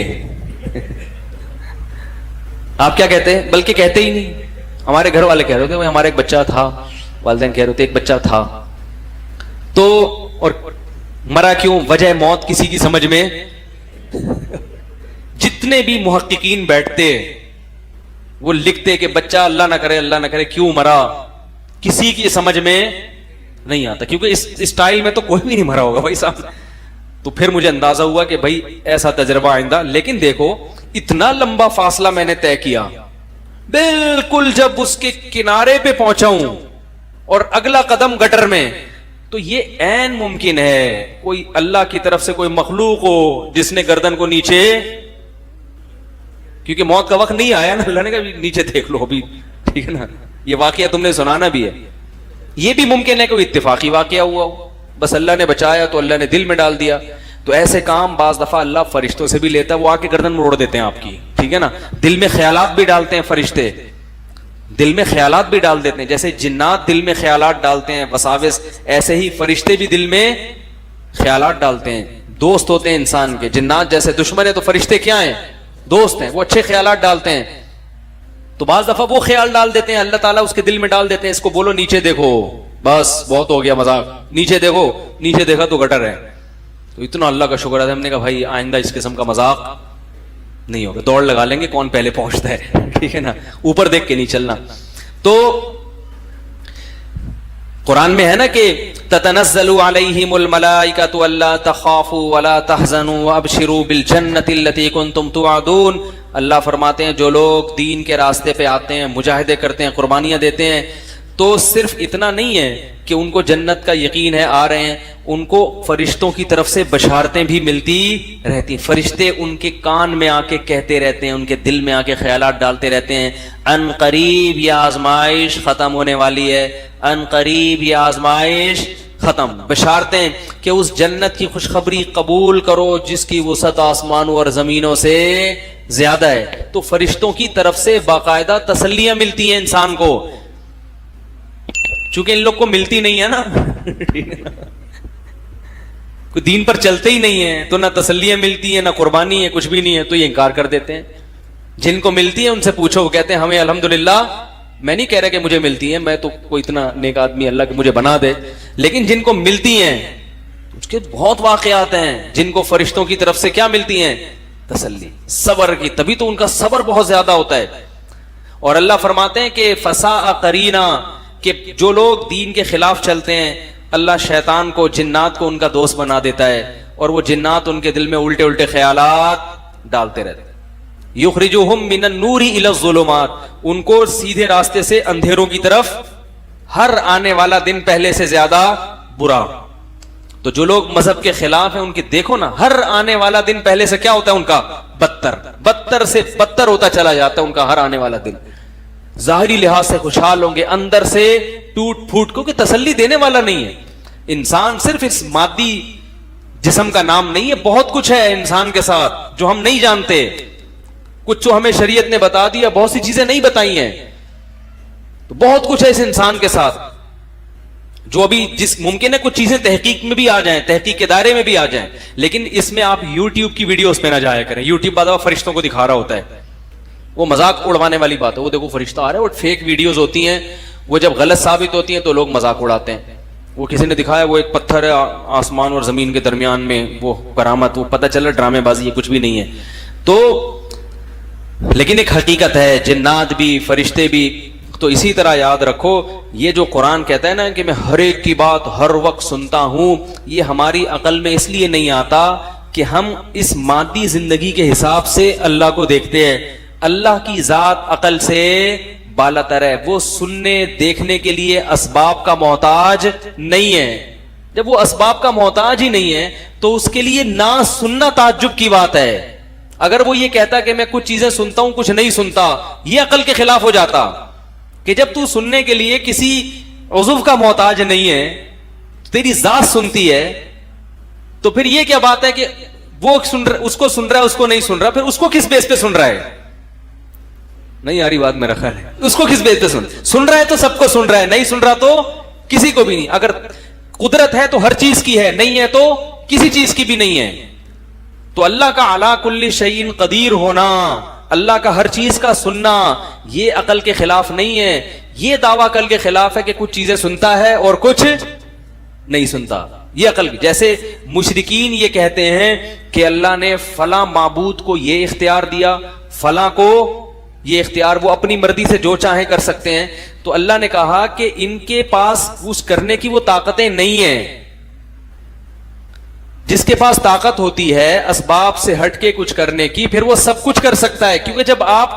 آپ کیا کہتے ہیں, بلکہ کہتے ہی نہیں, ہمارے گھر والے کہہ رہے تھے ہمارا ایک بچہ تھا, والدین کہہ رہے تھے ایک بچہ تھا. تو اور مرا کیوں, وجہ موت کسی کی سمجھ میں, جتنے بھی محققین بیٹھتے وہ لکھتے کہ بچہ اللہ نہ کرے کیوں مرا, کسی کی سمجھ میں نہیں آتا, کیونکہ اس اسٹائل میں تو کوئی بھی نہیں مرا ہوگا بھائی صاحب. تو پھر مجھے اندازہ ہوا کہ بھائی ایسا تجربہ آئندہ. لیکن دیکھو اتنا لمبا فاصلہ میں نے طے کیا, بالکل جب اس کے کنارے پہ پہنچا ہوں اور اگلا قدم گٹر میں, تو یہ عین ممکن ہے کوئی اللہ کی طرف سے کوئی مخلوق ہو جس نے گردن کو نیچے, کیونکہ موت کا وقت نہیں آیا نا, اللہ نے کہا نیچے دیکھ لو ابھی, ٹھیک ہے نا. یہ واقعہ تم نے سنانا بھی ہے. یہ بھی ممکن ہے کہ کوئی اتفاقی واقعہ ہوا ہو, بس اللہ نے بچایا تو اللہ نے دل میں ڈال دیا. تو ایسے کام بعض دفعہ اللہ فرشتوں سے بھی لیتا ہے, وہ آ کے گردن موڑ دیتے ہیں آپ کی, ٹھیک ہے نا. دل میں خیالات بھی ڈالتے ہیں فرشتے, دل میں خیالات بھی ڈال دیتے ہیں, جیسے جنات دل میں خیالات ڈالتے ہیں, وساوس, ایسے ہی فرشتے بھی دل میں خیالات ڈالتے ہیں. دوست ہوتے ہیں انسان کے, جنات جیسے دشمن ہے تو فرشتے کیا ہیں, دوست ہیں, وہ اچھے خیالات ڈالتے ہیں. تو بعض دفعہ وہ خیال ڈال دیتے ہیں, اللہ تعالیٰ اس کے دل میں ڈال دیتے ہیں, اس کو بولو نیچے دیکھو, بس بہت ہو گیا مذاق, نیچے دیکھو, نیچے دیکھا تو گٹر ہے. تو اتنا اللہ کا شکر ہے, ہم نے کہا بھائی آئندہ اس قسم کا مذاق نہیں ہوگا, دوڑ لگا لیں گے کون پہلے پہنچتا ہے, ٹھیک ہے نا, اوپر دیکھ کے نہیں چلنا. تو قرآن میں ہے نا کہ تتنزل علیہم الملائکۃ الا تخافوا ولا تحزنوا وابشروا بالجنۃ التي کنتم توعدون. اللہ فرماتے ہیں جو لوگ دین کے راستے پہ آتے ہیں, مجاہدے کرتے ہیں, قربانیاں دیتے ہیں, تو صرف اتنا نہیں ہے کہ ان کو جنت کا یقین ہے, آ رہے ہیں, ان کو فرشتوں کی طرف سے بشارتیں بھی ملتی رہتی ہیں. فرشتے ان کے کان میں آ کے کہتے رہتے ہیں, ان کے دل میں آ کے خیالات ڈالتے رہتے ہیں, ان قریب یہ آزمائش ختم ہونے والی ہے, ان قریب یہ آزمائش ختم. بشارتیں کہ اس جنت کی خوشخبری قبول کرو جس کی وسعت آسمانوں اور زمینوں سے زیادہ ہے. تو فرشتوں کی طرف سے باقاعدہ تسلیاں ملتی ہیں انسان کو, چونکہ ان لوگ کو ملتی نہیں ہے نا, کوئی دین پر چلتے ہی نہیں ہے, تو نہ تسلیاں ملتی ہیں نہ قربانی ہے, کچھ بھی نہیں ہے, تو یہ انکار کر دیتے ہیں. جن کو ملتی ہے ان سے پوچھو, وہ کہتے ہیں ہمیں الحمدللہ, میں نہیں کہہ رہا کہ مجھے ملتی ہیں, میں تو کوئی اتنا نیک آدمی اللہ کہ مجھے بنا دے, لیکن جن کو ملتی ہیں اس کے بہت واقعات ہیں جن کو فرشتوں کی طرف سے کیا ملتی ہیں, تسلی, صبر کی. تبھی تو ان کا صبر بہت زیادہ ہوتا ہے. اور اللہ فرماتے ہیں کہ فساء قرینا، کہ جو لوگ دین کے خلاف چلتے ہیں اللہ شیطان کو، جنات کو ان کا دوست بنا دیتا ہے، اور وہ جنات ان کے دل میں الٹے الٹے خیالات ڈالتے رہتے ہیں۔ یخرجہم من النور الی الظلمات، ان کو سیدھے راستے سے اندھیروں کی طرف، ہر آنے والا دن پہلے سے زیادہ برا۔ تو جو لوگ مذہب کے خلاف ہیں ان کی دیکھو نا، ہر آنے والا دن پہلے سے کیا ہوتا ہے ان کا؟ بدتر، بدتر سے بدتر ہوتا چلا جاتا ہے ان کا ہر آنے والا دن۔ ظاہری لحاظ سے خوشحال ہوں گے، اندر سے ٹوٹ پھوٹ، کیونکہ تسلی دینے والا نہیں ہے انسان، صرف اس مادی جسم کا نام نہیں ہے، بہت کچھ ہے انسان کے ساتھ جو ہم نہیں جانتے، کچھ جو ہمیں شریعت نے بتا دیا، بہت سی چیزیں نہیں بتائی ہیں، تو بہت کچھ ہے اس انسان کے ساتھ جو ابھی جس ممکن ہے کچھ چیزیں تحقیق میں بھی آ جائیں، تحقیق کے دائرے میں بھی آ جائیں، لیکن اس میں آپ یوٹیوب کی ویڈیوز پہ نہ جایا کریں۔ یوٹیوب بعد فرشتوں کو دکھا رہا ہوتا ہے، وہ مذاق اڑوانے والی بات ہے، وہ دیکھو فرشتہ آ رہا ہے، وہ فیک ویڈیوز ہوتی ہیں، وہ جب غلط ثابت ہوتی ہیں تو لوگ مذاق اڑاتے ہیں۔ وہ کسی نے دکھایا وہ ایک پتھر ہے آسمان اور زمین کے درمیان میں، وہ کرامت، وہ پتہ چلا ڈرامے بازی ہے، کچھ بھی نہیں ہے۔ تو لیکن ایک حقیقت ہے، جنات بھی فرشتے بھی۔ تو اسی طرح یاد رکھو، یہ جو قرآن کہتا ہے نا کہ میں ہر ایک کی بات ہر وقت سنتا ہوں، یہ ہماری عقل میں اس لیے نہیں آتا کہ ہم اس مادی زندگی کے حساب سے اللہ کو دیکھتے ہیں۔ اللہ کی ذات عقل سے بالا تر ہے، وہ سننے دیکھنے کے لیے اسباب کا محتاج نہیں ہے۔ جب وہ اسباب کا محتاج ہی نہیں ہے تو اس کے لیے نہ سننا تعجب کی بات ہے۔ اگر وہ یہ کہتا کہ میں کچھ چیزیں سنتا ہوں کچھ نہیں سنتا، یہ عقل کے خلاف ہو جاتا کہ جب تو سننے کے لیے کسی عضو کا محتاج نہیں ہے، تیری ذات سنتی ہے، تو پھر یہ کیا بات ہے کہ وہ سن رہا، اس کو سن رہا ہے، اس کو نہیں سن رہا، پھر اس کو کس بیس پہ سن رہا ہے؟ نہیں آ رہی بات میرا خیال ہے، اس کو کس بیس پہ سن رہا ہے؟ تو سب کو سن رہا ہے، نہیں سن رہا تو کسی کو بھی نہیں۔ اگر قدرت ہے تو ہر چیز کی ہے، نہیں ہے تو کسی چیز کی بھی نہیں ہے۔ تو اللہ کا علی کل شیء قدیر ہونا، اللہ کا ہر چیز کا سننا، یہ عقل کے خلاف نہیں ہے۔ یہ دعویٰ عقل کے خلاف ہے کہ کچھ چیزیں سنتا ہے اور کچھ نہیں سنتا، یہ عقل کی۔ جیسے مشرکین یہ کہتے ہیں کہ اللہ نے فلاں معبود کو یہ اختیار دیا، فلاں کو یہ اختیار، وہ اپنی مرضی سے جو چاہیں کر سکتے ہیں۔ تو اللہ نے کہا کہ ان کے پاس اس کرنے کی وہ طاقتیں نہیں ہیں۔ جس کے پاس طاقت ہوتی ہے اسباب سے ہٹ کے کچھ کرنے کی، پھر وہ سب کچھ کر سکتا ہے، کیونکہ جب آپ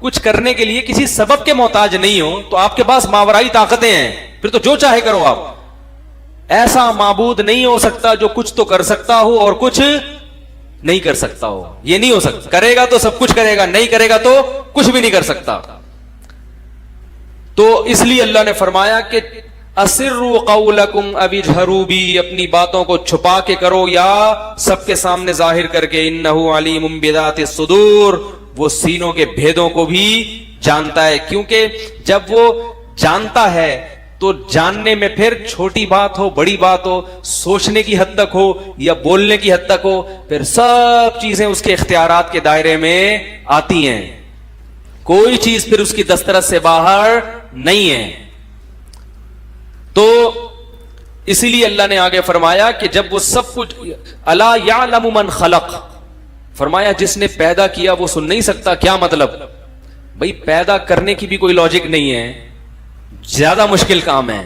کچھ کرنے کے لیے کسی سبب کے محتاج نہیں ہو تو آپ کے پاس ماورائی طاقتیں ہیں، پھر تو جو چاہے کرو آپ۔ ایسا معبود نہیں ہو سکتا جو کچھ تو کر سکتا ہو اور کچھ نہیں کر سکتا ہو، یہ نہیں ہو سکتا۔ کرے گا تو سب کچھ کرے گا، نہیں کرے گا تو کچھ بھی نہیں کر سکتا۔ تو اس لیے اللہ نے فرمایا کہ اسروا قولکم او اجہروا بی، اپنی باتوں کو چھپا کے کرو یا سب کے سامنے ظاہر کر کے، انہ علیم بذات الصدور، وہ سینوں کے بھیدوں کو بھی جانتا ہے۔ کیونکہ جب وہ جانتا ہے تو جاننے میں پھر چھوٹی بات ہو بڑی بات ہو، سوچنے کی حد تک ہو یا بولنے کی حد تک ہو، پھر سب چیزیں اس کے اختیارات کے دائرے میں آتی ہیں، کوئی چیز پھر اس کی دسترس سے باہر نہیں ہے۔ تو اسی لیے اللہ نے آگے فرمایا کہ جب وہ سب کچھ، الا یعلم من خلق، فرمایا جس نے پیدا کیا وہ سن نہیں سکتا؟ کیا مطلب؟ بھئی پیدا کرنے کی بھی کوئی لاجک نہیں ہے، زیادہ مشکل کام ہے۔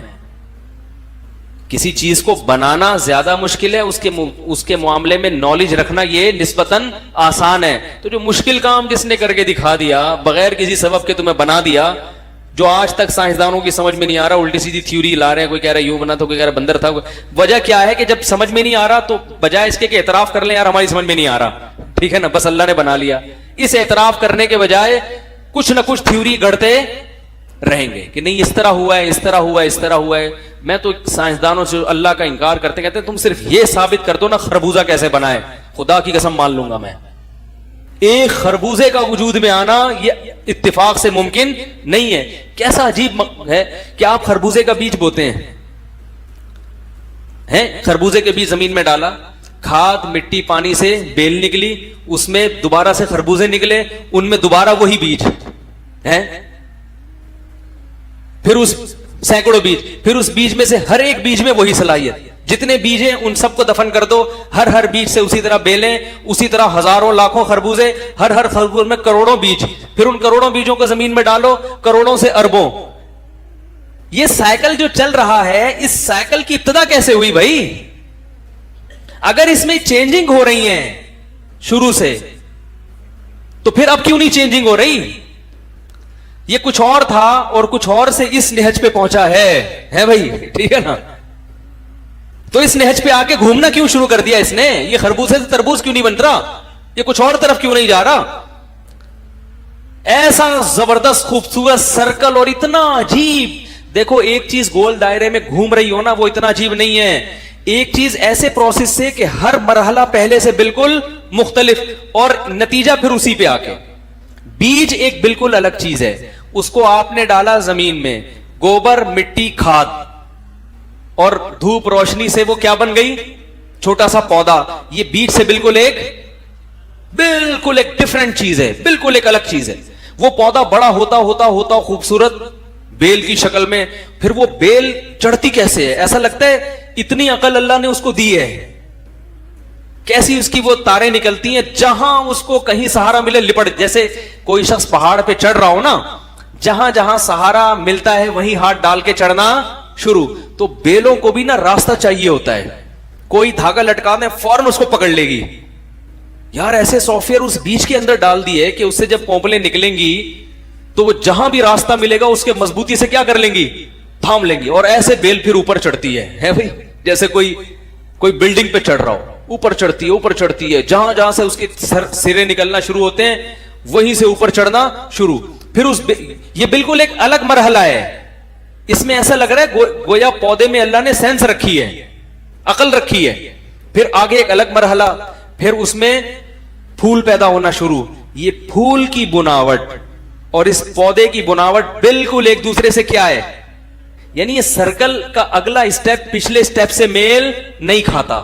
کسی چیز کو بنانا زیادہ مشکل ہے، اس کے معاملے میں نالج رکھنا یہ نسبتاً آسان ہے۔ تو جو مشکل کام جس نے کر کے دکھا دیا بغیر کسی سبب کے تمہیں بنا دیا، جو آج تک سائنسدانوں کی سمجھ میں نہیں آ رہا، الٹی سیدھی تھیوری لا رہے ہیں، کوئی کہہ رہا ہے یوں بنا تو کوئی کہہ رہا ہے بندر تھا۔ وجہ کیا ہے کہ جب سمجھ میں نہیں آ رہا تو بجائے اس کے کہ اعتراف کر لیں یار ہماری سمجھ میں نہیں آ رہا، ٹھیک ہے نا، بس اللہ نے بنا لیا، اس اعتراف کرنے کے بجائے کچھ نہ کچھ تھیوری گڑتے رہیں گے کہ نہیں اس طرح ہوا ہے، اس طرح ہوا ہے، اس طرح ہوا ہے۔ میں تو سائنسدانوں سے اللہ کا انکار کرتے کہتے ہیں تم صرف یہ ثابت کر دو نا خربوزہ کیسے بنا ہے، خدا کی قسم مان لوں گا میں، ایک خربوزے کا وجود میں آنا یہ اتفاق سے ممکن نہیں ہے۔ کیسا عجیب ہے کہ آپ خربوزے کا بیج بوتے ہیں، خربوزے کے بیج زمین میں ڈالا، کھاد مٹی پانی سے بیل نکلی، اس میں دوبارہ سے خربوزے نکلے، ان میں دوبارہ وہی بیج ہیں، پھر اس سینکڑوں بیج، پھر اس بیج میں سے ہر ایک بیج میں وہی صلاحیت، جتنے بیج ہیں ان سب کو دفن کر دو, ہر بیج سے اسی طرح بیلیں, اسی طرح ہزاروں لاکھوں خربوزے, ہر خربوز میں کروڑوں بیج, پھر ان کروڑوں بیجوں کو زمین میں ڈالو, کروڑوں سے اربوں. یہ سائیکل جو چل رہا ہے, اس سائیکل کی ابتدا کیسے ہوئی بھائی؟ اگر اس میں چینجنگ ہو رہی ہیں شروع سے, تو پھر اب کیوں نہیں چینجنگ ہو رہی؟ یہ کچھ اور تھا اور کچھ اور سے اس نہج پہ پہنچا ہے بھائی, ٹھیک ہے نا. تو اس نہج پہ آ کے گھومنا کیوں شروع کر دیا اس نے؟ یہ خربوزے سے تربوز کیوں نہیں بن رہا؟ یہ کچھ اور طرف کیوں نہیں جا رہا؟ ایسا زبردست خوبصورت سرکل اور اتنا عجیب. دیکھو ایک چیز گول دائرے میں گھوم رہی ہو نا, وہ اتنا عجیب نہیں ہے. ایک چیز ایسے پروسیس سے کہ ہر مرحلہ پہلے سے بالکل مختلف, اور نتیجہ پھر اسی پہ آ کے. بیج ایک بالکل الگ چیز ہے, اس کو آپ نے ڈالا زمین میں, گوبر مٹی کھاد اور دھوپ روشنی سے وہ کیا بن گئی؟ چھوٹا سا پودا. یہ بیج سے بالکل ایک ڈفرنٹ چیز ہے, بالکل ایک الگ چیز ہے. وہ پودا بڑا ہوتا خوبصورت بیل کی شکل میں, پھر وہ بیل چڑھتی کیسے ہے؟ ایسا لگتا ہے اتنی عقل اللہ نے اس کو دی ہے. کیسی اس کی وہ تاریں نکلتی ہیں, جہاں اس کو کہیں سہارا ملے لپٹ. جیسے کوئی شخص پہاڑ پہ چڑھ رہا ہو نا, جہاں جہاں سہارا ملتا ہے وہیں ہاتھ ڈال کے چڑھنا شروع. تو بیلوں کو بھی نا راستہ چاہیے ہوتا ہے. کوئی دھاگا لٹکا دے فوراً اس کو پکڑ لے گی. یار ایسے سافٹ ویئر اس بیج کے اندر ڈال دیے کہ اس سے جب پونپلیں نکلیں گی تو وہ جہاں بھی راستہ ملے گا اس کے مضبوطی سے کیا کر لیں گی؟ تھام لیں گی. اور ایسے بیل پھر اوپر چڑھتی ہے بھائی, جیسے کوئی بلڈنگ پہ چڑھ رہا ہو, اوپر چڑھتی ہے, جہاں سے اس کے سرے نکلنا شروع ہوتے ہیں وہیں سے اوپر چڑھنا شروع. پھر یہ بالکل ایک الگ مرحلہ ہے. اس میں ایسا لگ رہا ہے گویا پودے میں اللہ نے سینس رکھی ہے, عقل رکھی ہے. پھر آگے ایک الگ مرحلہ, پھر اس میں پھول پیدا ہونا شروع. یہ پھول کی بناوٹ اور اس پودے کی بناوٹ بالکل ایک دوسرے سے کیا ہے؟ یعنی یہ سرکل کا اگلا اسٹیپ پچھلے اسٹیپ سے میل نہیں کھاتا.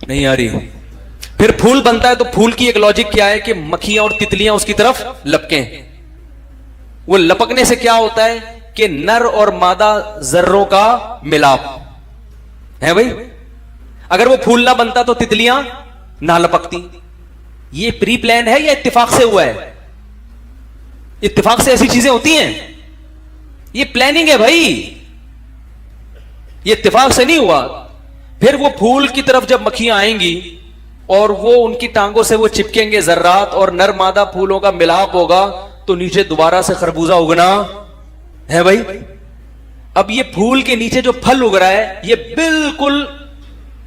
نہیں آ رہی. پھر پھول بنتا ہے تو پھول کی ایک لاجک کیا ہے کہ مکھیاں اور تتلیاں اس کی طرف لپکیں. وہ لپکنے سے کیا ہوتا ہے کہ نر اور مادہ ذروں کا ملاپ ہے بھائی. اگر وہ پھول نہ بنتا تو تتلیاں نہ لپکتی. یہ پری پلان ہے یا اتفاق سے ہوا ہے؟ اتفاق سے ایسی چیزیں ہوتی ہیں؟ یہ پلاننگ ہے بھائی, یہ اتفاق سے نہیں ہوا. پھر وہ پھول کی طرف جب مکھیاں آئیں گی اور وہ ان کی ٹانگوں سے وہ چپکیں گے ذرات, اور نر مادہ پھولوں کا ملاپ ہوگا تو نیچے دوبارہ سے خربوزہ اگنا ہے بھائی. اب یہ پھول کے نیچے جو پھل اگ رہا ہے یہ بالکل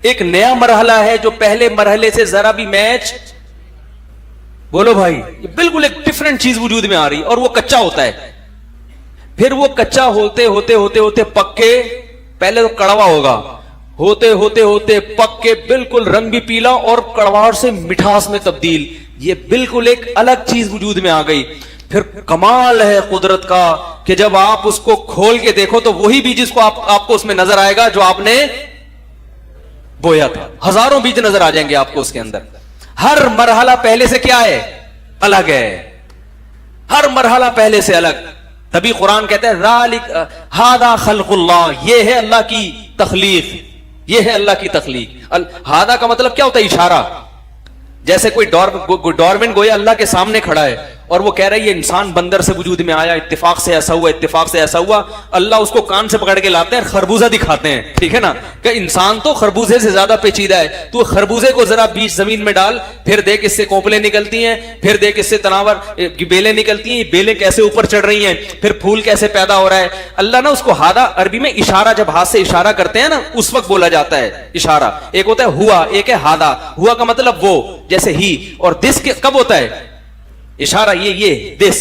ایک نیا مرحلہ ہے جو پہلے مرحلے سے ذرا بھی میچ, بولو بھائی, یہ بالکل ایک ڈفرنٹ چیز وجود میں آ رہی, اور وہ کچا ہوتا ہے. پھر وہ کچا ہوتے پک کے, پہلے تو کڑوا ہوگا, ہوتے پک کے بالکل رنگ بھی پیلا اور کڑواہٹ سے مٹھاس میں تبدیل. یہ بالکل ایک الگ چیز وجود میں آ گئی. پھر کمال ہے قدرت کا کہ جب آپ اس کو کھول کے دیکھو تو وہی بیج اس کو آپ کو اس میں نظر آئے گا جو آپ نے بویا تھا. ہزاروں بیج نظر آ جائیں گے آپ کو اس کے اندر. ہر مرحلہ پہلے سے کیا ہے؟ الگ ہے. ہر مرحلہ پہلے سے الگ. تبھی قرآن کہتا ہے ذالک ھذا خلق اللہ, یہ ہے اللہ کی تخلیق, یہ ہے اللہ کی تخلیق. ھذا کا مطلب کیا ہوتا ہے؟ اشارہ. جیسے کوئی ڈورمن گویا اللہ کے سامنے کھڑا ہے اور وہ کہہ رہا ہے یہ انسان بندر سے وجود میں آیا, اتفاق سے ایسا ہوا, اتفاق سے ایسا ہوا. اللہ اس کو کان سے پکڑ کے لاتے ہیں, خربوزہ دکھاتے ہیں, ٹھیک ہے نا, کہ انسان تو خربوزے سے زیادہ پیچیدہ ہے. تو خربوزے کو ذرا بیج زمین میں ڈال, پھر دیکھ اس سے کونپلیں نکلتی ہیں, پھر دیکھ اس سے تناور بیلیں نکلتی ہیں, بیلیں کیسے اوپر چڑھ رہی ہیں, پھر پھول کیسے پیدا ہو رہا ہے. اللہ نا اس کو ہادہ, عربی میں اشارہ, جب ہاتھ سے اشارہ کرتے ہیں نا اس وقت بولا جاتا ہے اشارہ. ایک ہوتا ہے ہوا, ایک ہے ہادہ. ہوا کا مطلب وہ, جیسے ہی, اور دس کب ہوتا ہے اشارہ, یہ دس.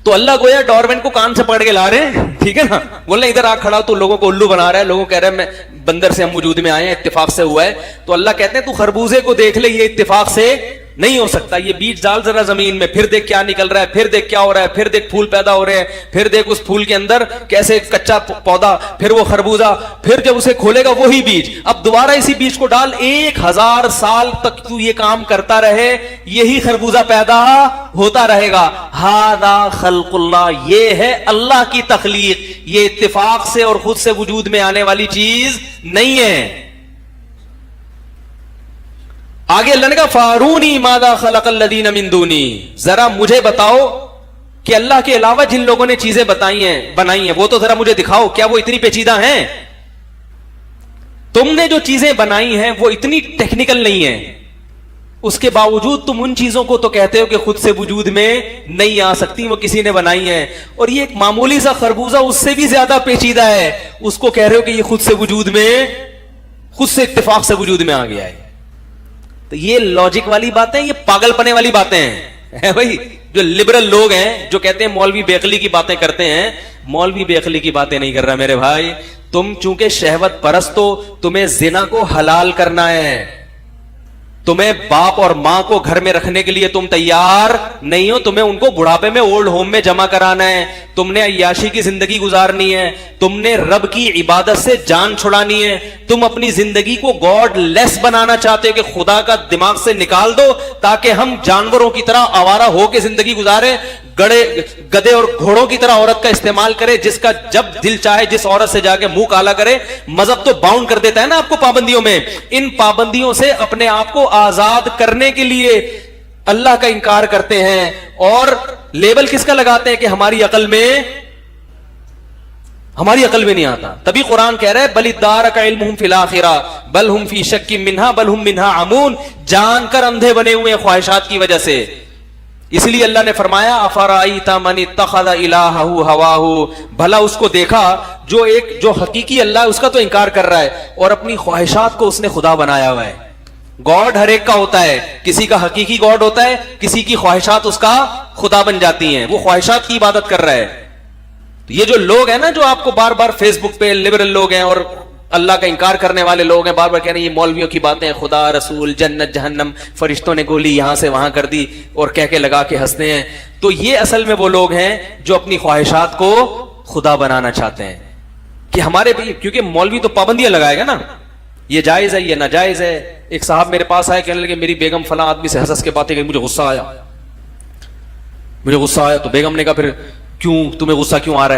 تو اللہ گویا ڈورمن کو کان سے پکڑ کے لا رہے ہیں, ٹھیک ہے نا, بولنا ادھر آ کھڑا, تو لوگوں کو الو بنا رہا ہے, لوگوں کہہ رہے ہیں میں بندر سے ہم وجود میں آئے ہیں, اتفاق سے ہوا ہے. تو اللہ کہتے ہیں تو خربوزے کو دیکھ لے, یہ اتفاق سے نہیں ہو سکتا. یہ بیج ڈال ذرا زمین میں, پھر دیکھ کیا نکل رہا ہے, پھر دیکھ کیا ہو رہا ہے, پھر دیکھ پھول پیدا ہو رہے ہیں, پھر دیکھ اس پھول کے اندر کیسے کچا پودا, پھر وہ خربوزہ, پھر جب اسے کھولے گا وہی بیج, اب دوبارہ اسی بیج کو ڈال, 1000 سال تک تو یہ کام کرتا رہے, یہی خربوزہ پیدا ہوتا رہے گا. ھذا خلق اللہ, یہ ہے اللہ کی تخلیق, یہ اتفاق سے اور خود سے وجود میں آنے والی چیز نہیں ہے. آگے اللہ نے کہا فارونی ماذا خلق الذین من دونی, ذرا مجھے بتاؤ کہ اللہ کے علاوہ جن لوگوں نے چیزیں بنائی ہیں وہ تو ذرا مجھے دکھاؤ, کیا وہ اتنی پیچیدہ ہیں؟ تم نے جو چیزیں بنائی ہیں وہ اتنی ٹیکنیکل نہیں ہیں, اس کے باوجود تم ان چیزوں کو تو کہتے ہو کہ خود سے وجود میں نہیں آ سکتی, وہ کسی نے بنائی ہیں. اور یہ ایک معمولی سا خربوزہ اس سے بھی زیادہ پیچیدہ ہے, اس کو کہہ رہے ہو کہ یہ خود سے وجود میں, خود سے اتفاق سے وجود میں آ گیا ہے. تو یہ لاجک والی باتیں, یہ پاگل پنے والی باتیں ہیں بھائی. جو لبرل لوگ ہیں جو کہتے ہیں مولوی بے عقلی کی باتیں کرتے ہیں, مولوی بے عقلی کی باتیں نہیں کر رہا میرے بھائی. تم چونکہ شہوت پرست ہو, تمہیں زنا کو حلال کرنا ہے, تمہیں باپ اور ماں کو گھر میں رکھنے کے لیے تم تیار نہیں ہو, تمہیں ان کو بڑھاپے میں اولڈ ہوم میں جمع کرانا ہے, تم نے عیاشی کی زندگی گزارنی ہے, تم نے رب کی عبادت سے جان چھڑانی ہے, تم اپنی زندگی کو گاڈ لیس بنانا چاہتے ہو کہ خدا کا دماغ سے نکال دو تاکہ ہم جانوروں کی طرح آوارہ ہو کے زندگی گزارے, گدے اور گھوڑوں کی طرح عورت کا استعمال کرے, جس کا جب دل چاہے جس عورت سے جا کے منہ کالا کرے. مذہب تو باؤنڈ کر دیتا ہے نا آپ کو پابندیوں میں, ان پابندیوں سے اپنے آپ کو آزاد کرنے کے لیے اللہ کا انکار کرتے ہیں, اور لیبل کس کا لگاتے ہیں کہ ہماری عقل میں نہیں آتا. تبھی قرآن کہہ رہا ہے بل ادارک علمہم فی الآخرہ بل ہم فی شک منہا بل ہم منہا عمون, جان کر اندھے بنے ہوئے ہیں خواہشات کی وجہ سے. اس لیے اللہ نے فرمایا افرأیت من اتخذ الہہ ہواہ, بھلا اس کو دیکھا جو حقیقی اللہ ہے اس کا تو انکار کر رہا ہے اور اپنی خواہشات کو اس نے خدا بنایا ہوا ہے. گاڈ ہر ایک کا ہوتا ہے, کسی کا حقیقی گاڈ ہوتا ہے, کسی کی خواہشات اس کا خدا بن جاتی ہیں, وہ خواہشات کی عبادت کر رہا ہے. یہ جو لوگ ہیں نا جو آپ کو بار بار فیس بک پہ لبرل لوگ ہیں اور اللہ کا انکار کرنے والے لوگ ہیں, بار بار کہہ رہے ہیں یہ مولویوں کی باتیں ہیں, خدا رسول جنت جہنم فرشتوں نے گولی یہاں سے وہاں کر دی اور کہہ کے لگا کے ہنستے ہیں. تو یہ اصل میں وہ لوگ ہیں جو اپنی خواہشات کو خدا بنانا چاہتے ہیں کہ ہمارے بھی, کیونکہ مولوی تو پابندیاں لگائے گا نا, یہ جائز ہے یہ ناجائز ہے. ایک صاحب میرے پاس آئے کہنے لگے میری بیگم فلاں آدمی سے ہنس کے باتیں کہ مجھے غصہ آیا. تو بیگم نے کہا پھر کیوں, تمہیں غصہ کیوں آ رہا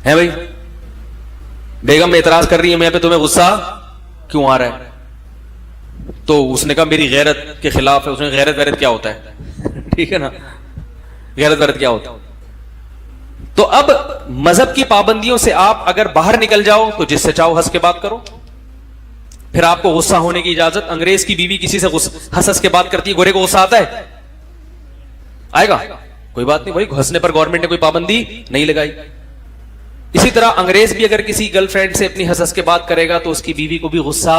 ہے بھائی؟ بیگم اعتراض کر رہی ہے میں پہ, تمہیں غصہ کیوں آ رہا ہے؟ تو اس نے کہا میری غیرت کے خلاف ہے. اس نے غیرت کیا ہوتا ہے ٹھیک ہے نا, غیرت کیا ہوتا ہے. تو اب مذہب کی پابندیوں سے آپ اگر باہر نکل جاؤ تو جس سے چاہو ہنس کے بات کرو, پھر آپ کو غصہ ہونے کی اجازت. انگریز کی بیوی کسی سے ہنس کے بات کرتی ہے, گورے کو غصہ آتا ہے؟ آئے گا؟ کوئی بات نہیں بھائی, ہنسنے پر گورنمنٹ نے کوئی پابندی نہیں لگائی. اسی طرح انگریز بھی اگر کسی گرل فرینڈ سے اپنی ہنس کے بات کرے گا تو اس کی بیوی کو بھی غصہ,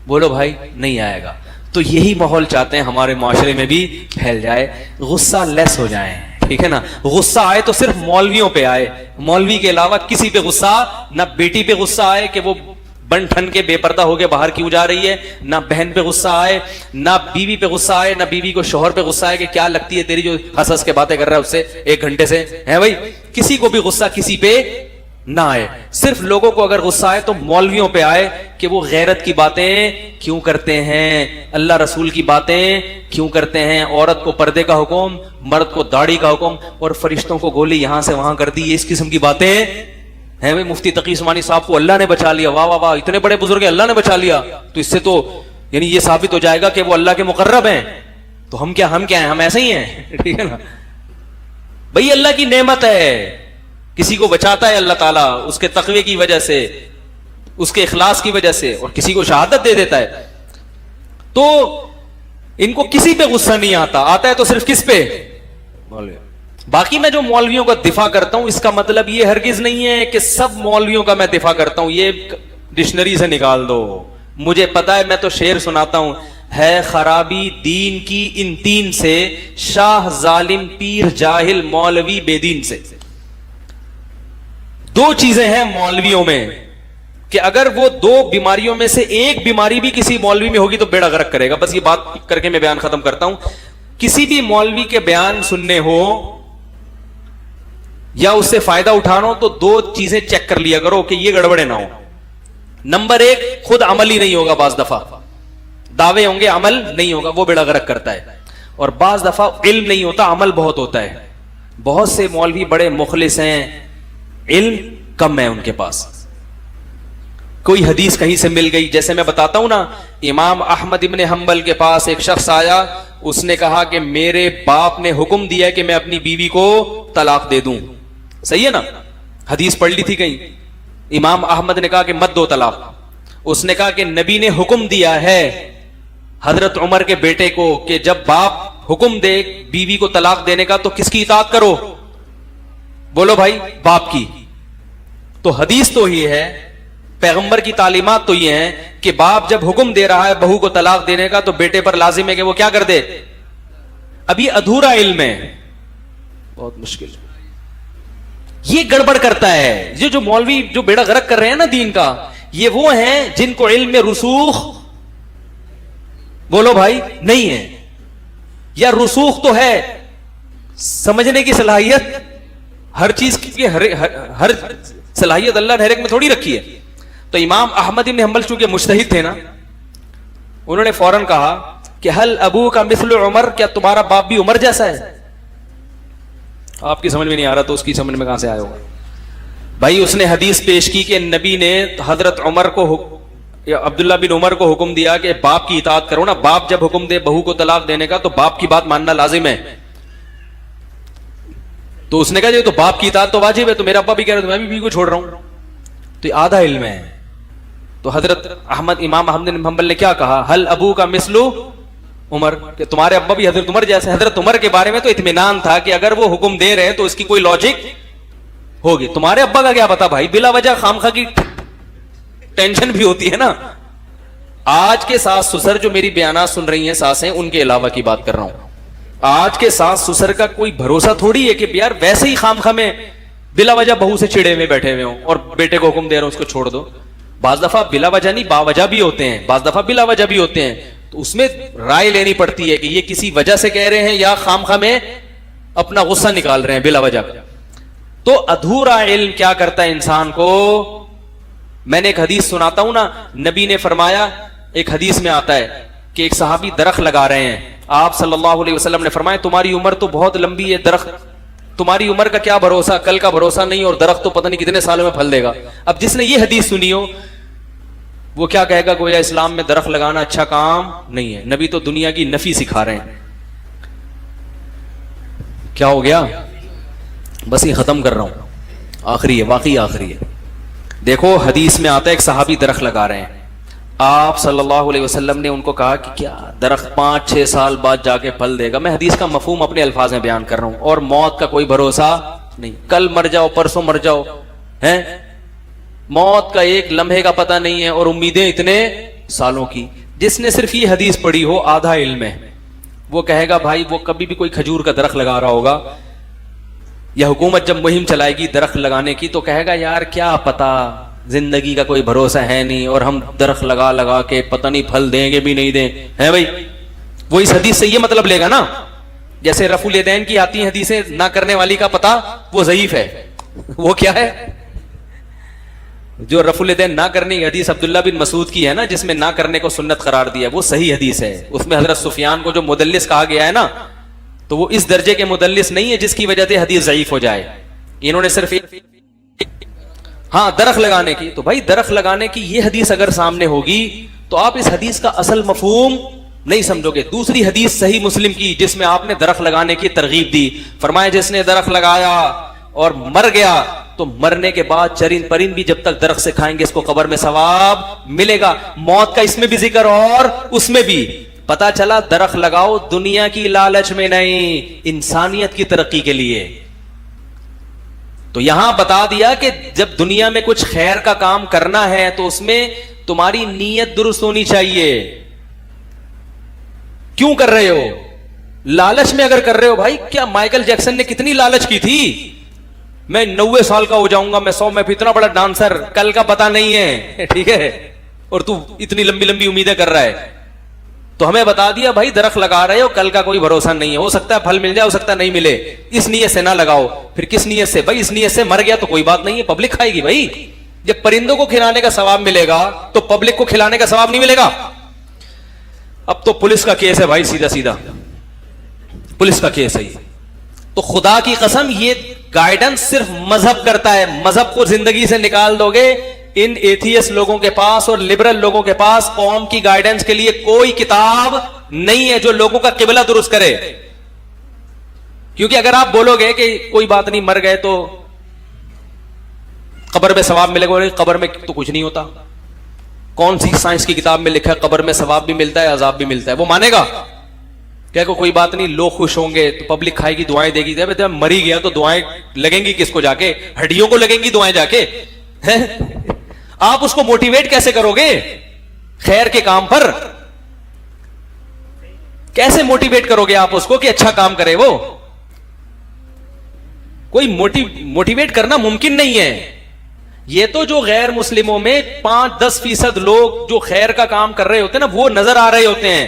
بولو بھائی, نہیں آئے گا. تو یہی ماحول چاہتے ہیں ہمارے معاشرے میں بھی پھیل جائے, غصہ لیس ہو جائیں, ٹھیک ہے نا. غصہ آئے تو صرف مولویوں پہ آئے, مولوی کے علاوہ کسی پہ غصہ نہ. بیٹی پہ غصہ آئے کہ وہ بن ٹھن کے بے پردہ ہو کے باہر کیوں جا رہی ہے, نہ بہن پہ غصہ آئے, نہ بیوی پہ غصہ آئے, نہ بیوی کو شوہر پہ غصہ آئے کہ کیا لگتی ہے تیری جو ہنس کے باتیں کر رہا ہے اس سے 1 گھنٹے سے, ہے بھائی. کسی کو بھی غصہ کسی پہ نہ آئے. صرف لوگوں کو اگر غصہ آئے تو مولویوں پہ آئے کہ وہ غیرت کی باتیں کیوں کرتے ہیں, اللہ رسول کی باتیں کیوں کرتے ہیں, عورت کو پردے کا حکم, مرد کو داڑھی کا حکم, اور فرشتوں کو گولی یہاں سے وہاں کر دی, اس قسم کی باتیں ہیں بھائی. مفتی تقی عثمانی صاحب کو اللہ نے بچا لیا, واہ واہ واہ, اتنے بڑے بزرگ اللہ نے بچا لیا. تو اس سے تو یعنی یہ ثابت ہو جائے گا کہ وہ اللہ کے مقرب ہیں. تو ہم کیا ہیں, ہم ایسے ہی ہیں, ٹھیک ہے نا بھائی. اللہ کی نعمت ہے, کسی کو بچاتا ہے اللہ تعالیٰ اس کے تقوی کی وجہ سے, اس کے اخلاص کی وجہ سے, اور کسی کو شہادت دے دیتا ہے. تو ان کو کسی پہ غصہ نہیں آتا ہے تو صرف کس پہ, باقی میں جو مولویوں کا دفاع کرتا ہوں اس کا مطلب یہ ہرگز نہیں ہے کہ سب مولویوں کا میں دفاع کرتا ہوں. یہ ڈکشنری سے نکال دو, مجھے پتا ہے, میں تو شعر سناتا ہوں. ہے خرابی دین کی ان 3 سے, شاہ ظالم پیر جاہل مولوی بے دین سے. 2 چیزیں ہیں مولویوں میں کہ اگر وہ دو بیماریوں میں سے ایک بیماری بھی کسی مولوی میں ہوگی تو بیڑا غرق کرے گا. بس یہ بات کر کے میں بیان ختم کرتا ہوں. کسی بھی مولوی کے بیان سننے ہو یا اس سے فائدہ اٹھانا ہو تو دو چیزیں چیک کر لیا کرو کہ یہ گڑبڑے نہ ہو. نمبر ایک, خود عمل ہی نہیں ہوگا, بعض دفعہ دعوے ہوں گے عمل نہیں ہوگا, وہ بیڑا غرق کرتا ہے. اور بعض دفعہ علم نہیں ہوتا, عمل بہت ہوتا ہے. بہت سے مولوی بڑے مخلص ہیں, علم کم ہے ان کے پاس. کوئی حدیث کہیں سے مل گئی, جیسے میں بتاتا ہوں نا, امام احمد ابن حنبل کے پاس ایک شخص آیا, اس نے کہا کہ میرے باپ نے حکم دیا کہ میں اپنی بیوی کو طلاق دے دوں. صحیح ہے نا, حدیث پڑھ لی تھی کہیں. امام احمد نے کہا کہ مت دو طلاق. اس نے کہا کہ نبی نے حکم دیا ہے حضرت عمر کے بیٹے کو کہ جب باپ حکم دے بیوی کو طلاق دینے کا تو کس کی اطاعت کرو؟ بولو بھائی, باپ کی. تو حدیث تو ہی ہے, پیغمبر کی تعلیمات تو یہ ہیں کہ باپ جب حکم دے رہا ہے بہو کو طلاق دینے کا تو بیٹے پر لازم ہے کہ وہ کیا کر دے. اب یہ ادھورا علم ہے, بہت مشکل. یہ گڑبڑ کرتا ہے. یہ جو مولوی جو بیڑا غرق کر رہے ہیں نا دین کا, یہ وہ ہیں جن کو علم میں رسوخ, بولو بھائی, نہیں ہے. یا رسوخ تو ہے, سمجھنے کی صلاحیت, ہر چیز کی ہر صلاحیت اللہ نے ہر ایک میں تھوڑی رکھی ہے. تو امام احمد بن حنبل چونکہ مجتہد تھے نا, انہوں نے فوراً کہا کہ حل ابو کا مثل عمر, کیا تمہارا باپ بھی عمر جیسا ہے؟ آپ کی سمجھ میں نہیں آ رہا تو اس کی سمجھ میں کہاں سے آیا ہوگا بھائی. اس نے حدیث پیش کی کہ نبی نے حضرت عمر کو یا عبداللہ بن عمر کو حکم دیا کہ باپ کی اطاعت کرو نا, باپ جب حکم دے بہو کو طلاق دینے کا تو باپ کی بات ماننا لازم ہے. تو اس نے کہا یہ تو باپ کی اطاعت تو واجب ہے, تو میرا ابا بھی کہہ رہا ہے میں بھی بیوی کو چھوڑ رہا ہوں. تو یہ آدھا علم ہے. تو حضرت امام احمد بن حنبل نے کیا کہا, حل ابو کا مثلو عمر, کہ تمہارے ابا بھی حضرت عمر جیسے. حضرت عمر کے بارے میں تو اطمینان تھا کہ اگر وہ حکم دے رہے ہیں تو اس کی کوئی لاجک ہوگی. تمہارے ابا کا کیا پتا بھائی, بلا وجہ خامخواہ کی ٹینشن بھی ہوتی ہے نا. آج کے ساس سسر جو میری بیانات سن رہی ہیں ساسیں, ان کے علاوہ کی بات کر رہا ہوں. آج کے ساس سسر کا کوئی بھروسہ تھوڑی ہے کہ یار ویسے ہی خامخواہ میں بلا وجہ بہو سے چڑے ہوئے بیٹھے ہوئے ہوں اور بیٹے کو حکم دے رہے ہوں اس کو چھوڑ دو. بعض دفعہ بلا وجہ نہیں, باوجہ بھی ہوتے ہیں, بعض دفعہ بلا وجہ بھی ہوتے ہیں. تو اس میں رائے لینی پڑتی ہے کہ یہ کسی وجہ سے کہہ رہے ہیں یا خامخواہ میں اپنا غصہ نکال رہے ہیں بلا وجہ. تو ادھورا علم کیا کرتا ہے انسان کو. میں نے ایک حدیث سناتا ہوں نا, نبی نے فرمایا, ایک حدیث میں آتا ہے کہ ایک صحابی درخت لگا رہے ہیں, آپ صلی اللہ علیہ وسلم نے فرمایا تمہاری عمر تو بہت لمبی ہے, درخت تمہاری عمر کا کیا بھروسہ, کل کا بھروسہ نہیں, اور درخت تو پتہ نہیں کتنے سالوں میں پھل دے گا. اب جس نے یہ حدیث سنی ہو وہ کیا کہے گا, گویا اسلام میں درخت لگانا اچھا کام نہیں ہے, نبی تو دنیا کی نفی سکھا رہے ہیں. کیا ہو گیا, بس یہ ختم کر رہا ہوں, آخری ہے, واقعی آخری ہے. دیکھو حدیث میں آتا ہے ایک صحابی درخت لگا رہے ہیں, آپ صلی اللہ علیہ وسلم نے ان کو کہا کہ کیا درخت 5-6 سال بعد جا کے پھل دے گا. میں حدیث کا مفہوم اپنے الفاظ میں بیان کر رہا ہوں. اور موت کا کوئی بھروسہ نہیں, کل مر جاؤ پرسوں مر جاؤ ہیں, موت کا ایک لمحے کا پتہ نہیں ہے, اور امیدیں اتنے سالوں کی. جس نے صرف یہ حدیث پڑھی ہو آدھا علم ہے, وہ کہے گا بھائی وہ کبھی بھی کوئی کھجور کا درخت لگا رہا ہوگا, یا حکومت جب مہم چلائے گی درخت لگانے کی تو کہے گا یار کیا پتا, زندگی کا کوئی بھروسہ ہے نہیں, اور ہم درخت لگا لگا کے پتہ نہیں پھل دیں گے بھی نہیں دیں, ہے بھائی. وہ اس حدیث سے یہ مطلب لے گا نا, جیسے رفع الیدین کی آتی ہیں حدیثیں, نہ کرنے والی کا پتہ وہ ضعیف ہے. وہ کیا ہے جو رفع الیدین نہ کرنے کی حدیث عبداللہ بن مسعود کی ہے نا, جس میں نہ کرنے کو سنت قرار دیا, وہ صحیح حدیث ہے. اس میں حضرت سفیان کو جو مدلس کہا گیا ہے نا, تو وہ اس درجے کے مدلس نہیں ہے جس کی وجہ سے حدیث ضعیف ہو جائے. انہوں نے صرف ہاں درخت لگانے کی, تو بھائی درخت لگانے کی یہ حدیث اگر سامنے ہوگی تو آپ اس حدیث کا اصل مفہوم نہیں سمجھو گے. دوسری حدیث صحیح مسلم کی جس میں آپ نے درخت لگانے کی ترغیب دی, فرمایا جس نے درخت لگایا اور مر گیا تو مرنے کے بعد چرند پرند بھی جب تک درخت سے کھائیں گے اس کو قبر میں ثواب ملے گا. موت کا اس میں بھی ذکر اور اس میں بھی. پتا چلا درخت لگاؤ دنیا کی لالچ میں نہیں, انسانیت کی ترقی کے لیے. تو یہاں بتا دیا کہ جب دنیا میں کچھ خیر کا کام کرنا ہے تو اس میں تمہاری نیت درست ہونی چاہیے. کیوں کر رہے ہو, لالچ میں اگر کر رہے ہو, بھائی کیا مائیکل جیکسن نے کتنی لالچ کی تھی, میں 90 سال کا ہو جاؤں گا, میں 100 میں اتنا بڑا ڈانسر, کل کا پتا نہیں ہے, ٹھیک ہے, اور تو اتنی لمبی لمبی امیدیں کر رہا ہے. تو ہمیں بتا دیا بھائی درخت لگا رہے ہو, کل کا کوئی بھروسہ نہیں ہے, ہو سکتا ہے پھل مل جائے, ہو سکتا ہے نہیں ملے, اس نیت سے نہ لگاؤ. پھر کس نیت سے؟ بھائی اس نیت سے مر گیا تو کوئی بات نہیں ہے, پبلک کھائے گی. بھائی جب پرندوں کو کھلانے کا ثواب ملے گا تو پبلک کو کھلانے کا ثواب نہیں ملے گا. اب تو پولیس کا کیس ہے بھائی, سیدھا سیدھا پولیس کا کیس ہے. تو خدا کی قسم یہ گائیڈنس صرف مذہب کرتا ہے. مذہب کو زندگی سے نکال دو گے, ان ایتھیس لوگوں کے پاس اور لبرل لوگوں کے پاس قوم کی گائیڈنس کے لیے کوئی کتاب نہیں ہے جو لوگوں کا قبلہ درست کرے. کیونکہ اگر آپ بولو گے کہ کوئی بات نہیں, مر گئے تو قبر میں ثواب ملے گا, قبر میں تو کچھ نہیں ہوتا. کون سی سائنس کی کتاب میں لکھا ہے قبر میں ثواب بھی ملتا ہے عذاب بھی ملتا ہے؟ وہ مانے گا کیا کوئی بات نہیں, لوگ خوش ہوں گے تو پبلک کھائے گی, دعائیں دے گی. جب مری گیا تو دعائیں لگیں گی کس کو؟ جا کے ہڈیوں کو لگیں گی دعائیں جا کے. آپ اس کو موٹیویٹ کیسے کرو گے خیر کے کام پر؟ کیسے موٹیویٹ کرو گے آپ اس کو کہ اچھا کام کرے؟ وہ کوئی موٹیویٹ کرنا ممکن نہیں ہے. یہ تو جو غیر مسلموں میں 5-10% لوگ جو خیر کا کام کر رہے ہوتے ہیں نا, وہ نظر آ رہے ہوتے ہیں.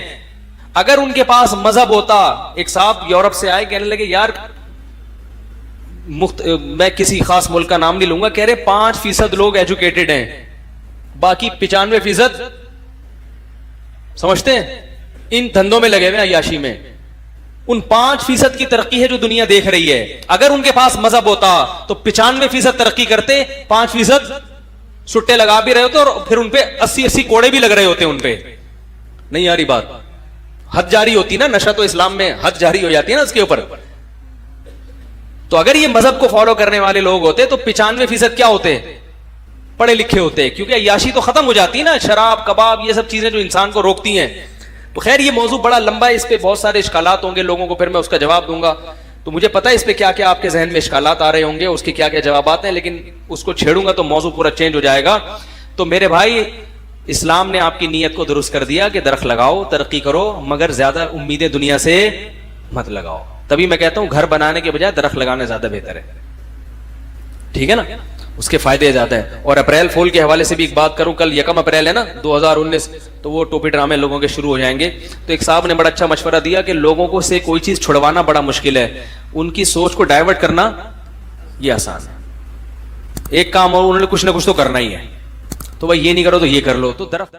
اگر ان کے پاس مذہب ہوتا, ایک صاحب یورپ سے آئے, کہنے لگے یار میں کسی خاص ملک کا نام نہیں لوں گا, کہہ رہے 5% لوگ ایجوکیٹڈ ہیں, باقی 95% سمجھتے ہیں ان دھندوں میں لگے ہوئے ہیں, عیاشی میں. ان 5% کی ترقی ہے جو دنیا دیکھ رہی ہے. اگر ان کے پاس مذہب ہوتا تو 95% ترقی کرتے, 5% سٹے لگا بھی رہے ہوتے اور پھر ان پہ 80 کوڑے بھی لگ رہے ہوتے. ان پہ نہیں آ رہی بات, حد جاری ہوتی نا, نشہ تو اسلام میں حد جاری ہو جاتی ہے نا اس کے اوپر. تو اگر یہ مذہب کو فالو کرنے والے لوگ ہوتے تو 95% کیا ہوتے؟ پڑھے لکھے ہوتے. کیونکہ عیاشی تو ختم ہو جاتی ہے نا, شراب کباب یہ سب چیزیں جو انسان کو روکتی ہیں. تو خیر یہ موضوع بڑا لمبا ہے, اس پہ بہت سارے اشکالات ہوں گے لوگوں کو, پھر میں اس کا جواب دوں گا. تو مجھے پتا ہے اس پہ کیا کیا آپ کے ذہن میں اشکالات آ رہے ہوں گے, اس کے کیا کیا جوابات ہیں, لیکن اس کو چھیڑوں گا تو موضوع پورا چینج ہو جائے گا. تو میرے بھائی, اسلام نے آپ کی نیت کو درست کر دیا کہ درخت لگاؤ, ترقی کرو, مگر زیادہ امیدیں دنیا سے مت لگاؤ. تبھی میں کہتا ہوں گھر بنانے کے بجائے درخت لگانا زیادہ بہتر ہے, ٹھیک ہے نا, اس کے فائدے زیادہ ہیں. اور اپریل فول کے حوالے سے بھی ایک بات کروں, کل 1 اپریل ہے نا 2019, تو وہ ٹوپی ڈرامے لوگوں کے شروع ہو جائیں گے. تو ایک صاحب نے بڑا اچھا مشورہ دیا کہ لوگوں کو سے کوئی چیز چھڑوانا بڑا مشکل ہے, ان کی سوچ کو ڈائیورٹ کرنا یہ آسان ہے. ایک کام اور انہوں نے کچھ نہ کچھ تو کرنا ہی ہے, تو بھائی یہ نہیں کرو تو یہ کر لو. تو درخت